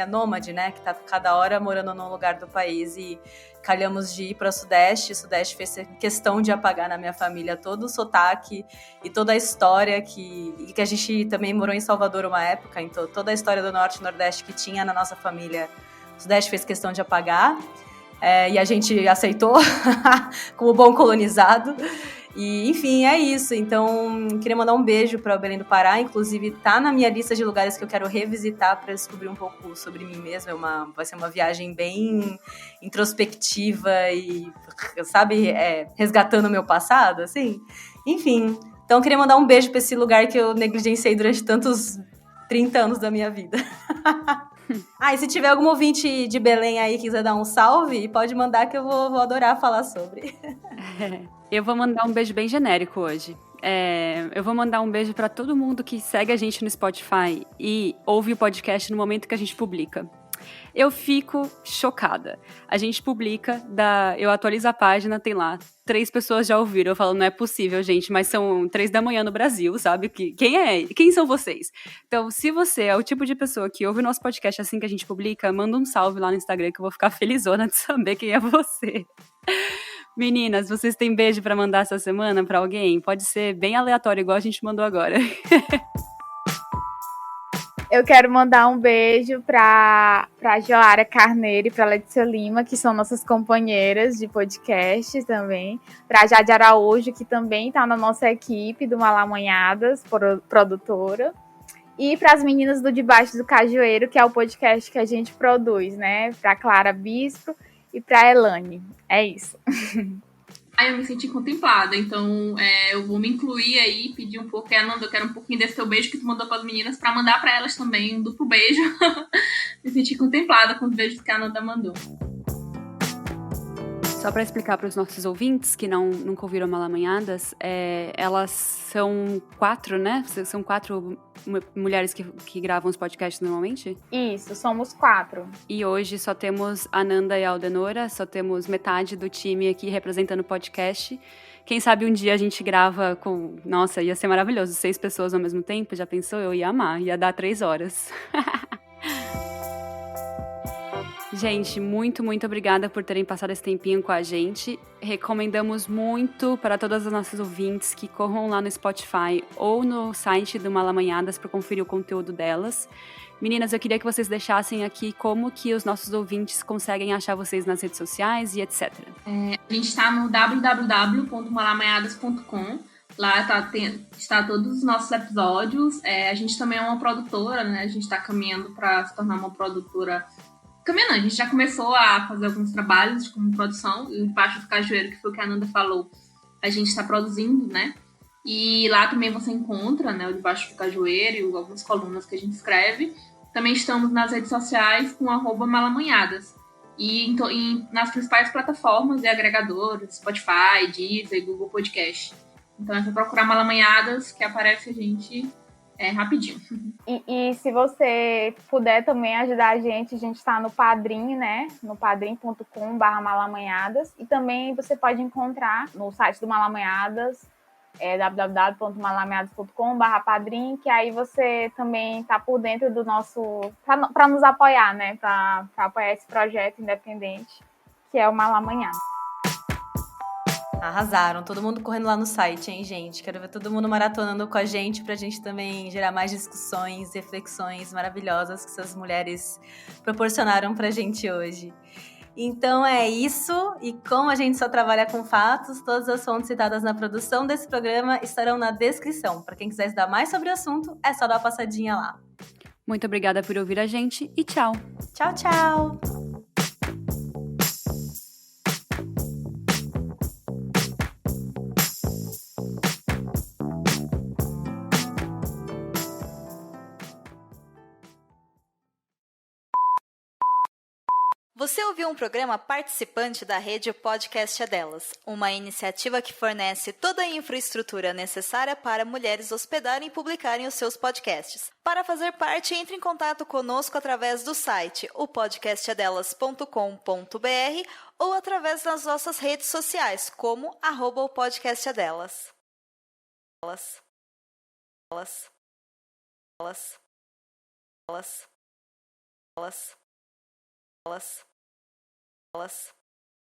nômade, né? Que tá cada hora morando num lugar do país e calhamos de ir para o Sudeste. O Sudeste fez questão de apagar na minha família todo o sotaque e toda a história e que a gente também morou em Salvador uma época. Então, toda a história do Norte e Nordeste que tinha na nossa família, o Sudeste fez questão de apagar, e a gente aceitou como bom colonizado. E, enfim, é isso. Então, queria mandar um beijo para o Belém do Pará. Inclusive, tá na minha lista de lugares que eu quero revisitar para descobrir um pouco sobre mim mesma. Vai ser uma viagem bem introspectiva e, sabe, resgatando o meu passado, assim. Enfim, então queria mandar um beijo para esse lugar que eu negligenciei durante tantos 30 anos da minha vida. E se tiver algum ouvinte de Belém aí que quiser dar um salve, pode mandar que eu vou adorar falar sobre. Eu vou mandar um beijo bem genérico hoje. Eu vou mandar um beijo para todo mundo que segue a gente no Spotify e ouve o podcast no momento que a gente publica. Eu fico chocada. A gente publica, eu atualizo a página, tem lá 3 pessoas já ouviram. Eu falo, não é possível, gente, mas são 3 da manhã no Brasil, sabe? Quem são vocês? Então, se você é o tipo de pessoa que ouve o nosso podcast assim que a gente publica, manda um salve lá no Instagram que eu vou ficar felizona de saber quem é você. Meninas, vocês têm beijo pra mandar essa semana pra alguém? Pode ser bem aleatório, igual a gente mandou agora. Eu quero mandar um beijo para Joara Carneiro e para Letícia Lima, que são nossas companheiras de podcast também. Para Jade Araújo, que também está na nossa equipe do Malamanhadas, produtora. E para as meninas do Debaixo do Cajueiro, que é o podcast que a gente produz, né? Para Clara Bispo e para Elane. É isso. Eu me senti contemplada, então eu vou me incluir aí, pedir um pouco, Ananda, eu quero um pouquinho desse teu beijo que tu mandou para as meninas, para mandar para elas também um duplo beijo. Me senti contemplada com os beijos que a Ananda mandou. Só para explicar para os nossos ouvintes que nunca ouviram Malamanhadas, elas são 4, né? São 4 mulheres que gravam os podcasts normalmente? Isso, somos 4. E hoje só temos a Nanda e a Aldenora, só temos metade do time aqui representando o podcast. Quem sabe um dia a gente grava com... Nossa, ia ser maravilhoso, 6 pessoas ao mesmo tempo, já pensou? Eu ia amar, ia dar 3 horas. Gente, muito, muito obrigada por terem passado esse tempinho com a gente. Recomendamos muito para todas as nossas ouvintes que corram lá no Spotify ou no site do Malamanhadas para conferir o conteúdo delas. Meninas, eu queria que vocês deixassem aqui como que os nossos ouvintes conseguem achar vocês nas redes sociais e etc. A gente está no www.malamanhadas.com. Lá está todos os nossos episódios. A gente também é uma produtora, né? A gente está caminhando para se tornar uma produtora... Caminhando, a gente já começou a fazer alguns trabalhos como produção. E o Debaixo do Cajueiro, que foi o que a Nanda falou, a gente está produzindo, né? E lá também você encontra, né, o Debaixo do Cajueiro e algumas colunas que a gente escreve. Também estamos nas redes sociais com @malamanhadas. E nas principais plataformas e agregadores, Spotify, Deezer, Google Podcast. Então é só procurar Malamanhadas que aparece a gente rapidinho. E se você puder também ajudar a gente está no Padrim, né? No padrim.com/malamanhadas. E também você pode encontrar no site do Malamanhadas, www.malamanhadas.com/padrim, que aí você também está por dentro do nosso... para nos apoiar, né? Para apoiar esse projeto independente, que é o Malamanhadas. Arrasaram, todo mundo correndo lá no site, hein, gente? Quero ver todo mundo maratonando com a gente pra gente também gerar mais discussões, reflexões maravilhosas que essas mulheres proporcionaram pra gente hoje. Então é isso, e como a gente só trabalha com fatos, todas as fontes citadas na produção desse programa estarão na descrição. Para quem quiser estudar mais sobre o assunto, é só dar uma passadinha lá. Muito obrigada por ouvir a gente e tchau! Tchau, tchau! Você ouviu um programa participante da rede Podcast é Delas, uma iniciativa que fornece toda a infraestrutura necessária para mulheres hospedarem e publicarem os seus podcasts. Para fazer parte, entre em contato conosco através do site opodcastadelas.com.br ou através das nossas redes sociais, como @opodcastadelas. Elas. Elas. Elas. Elas. Elas. Elas.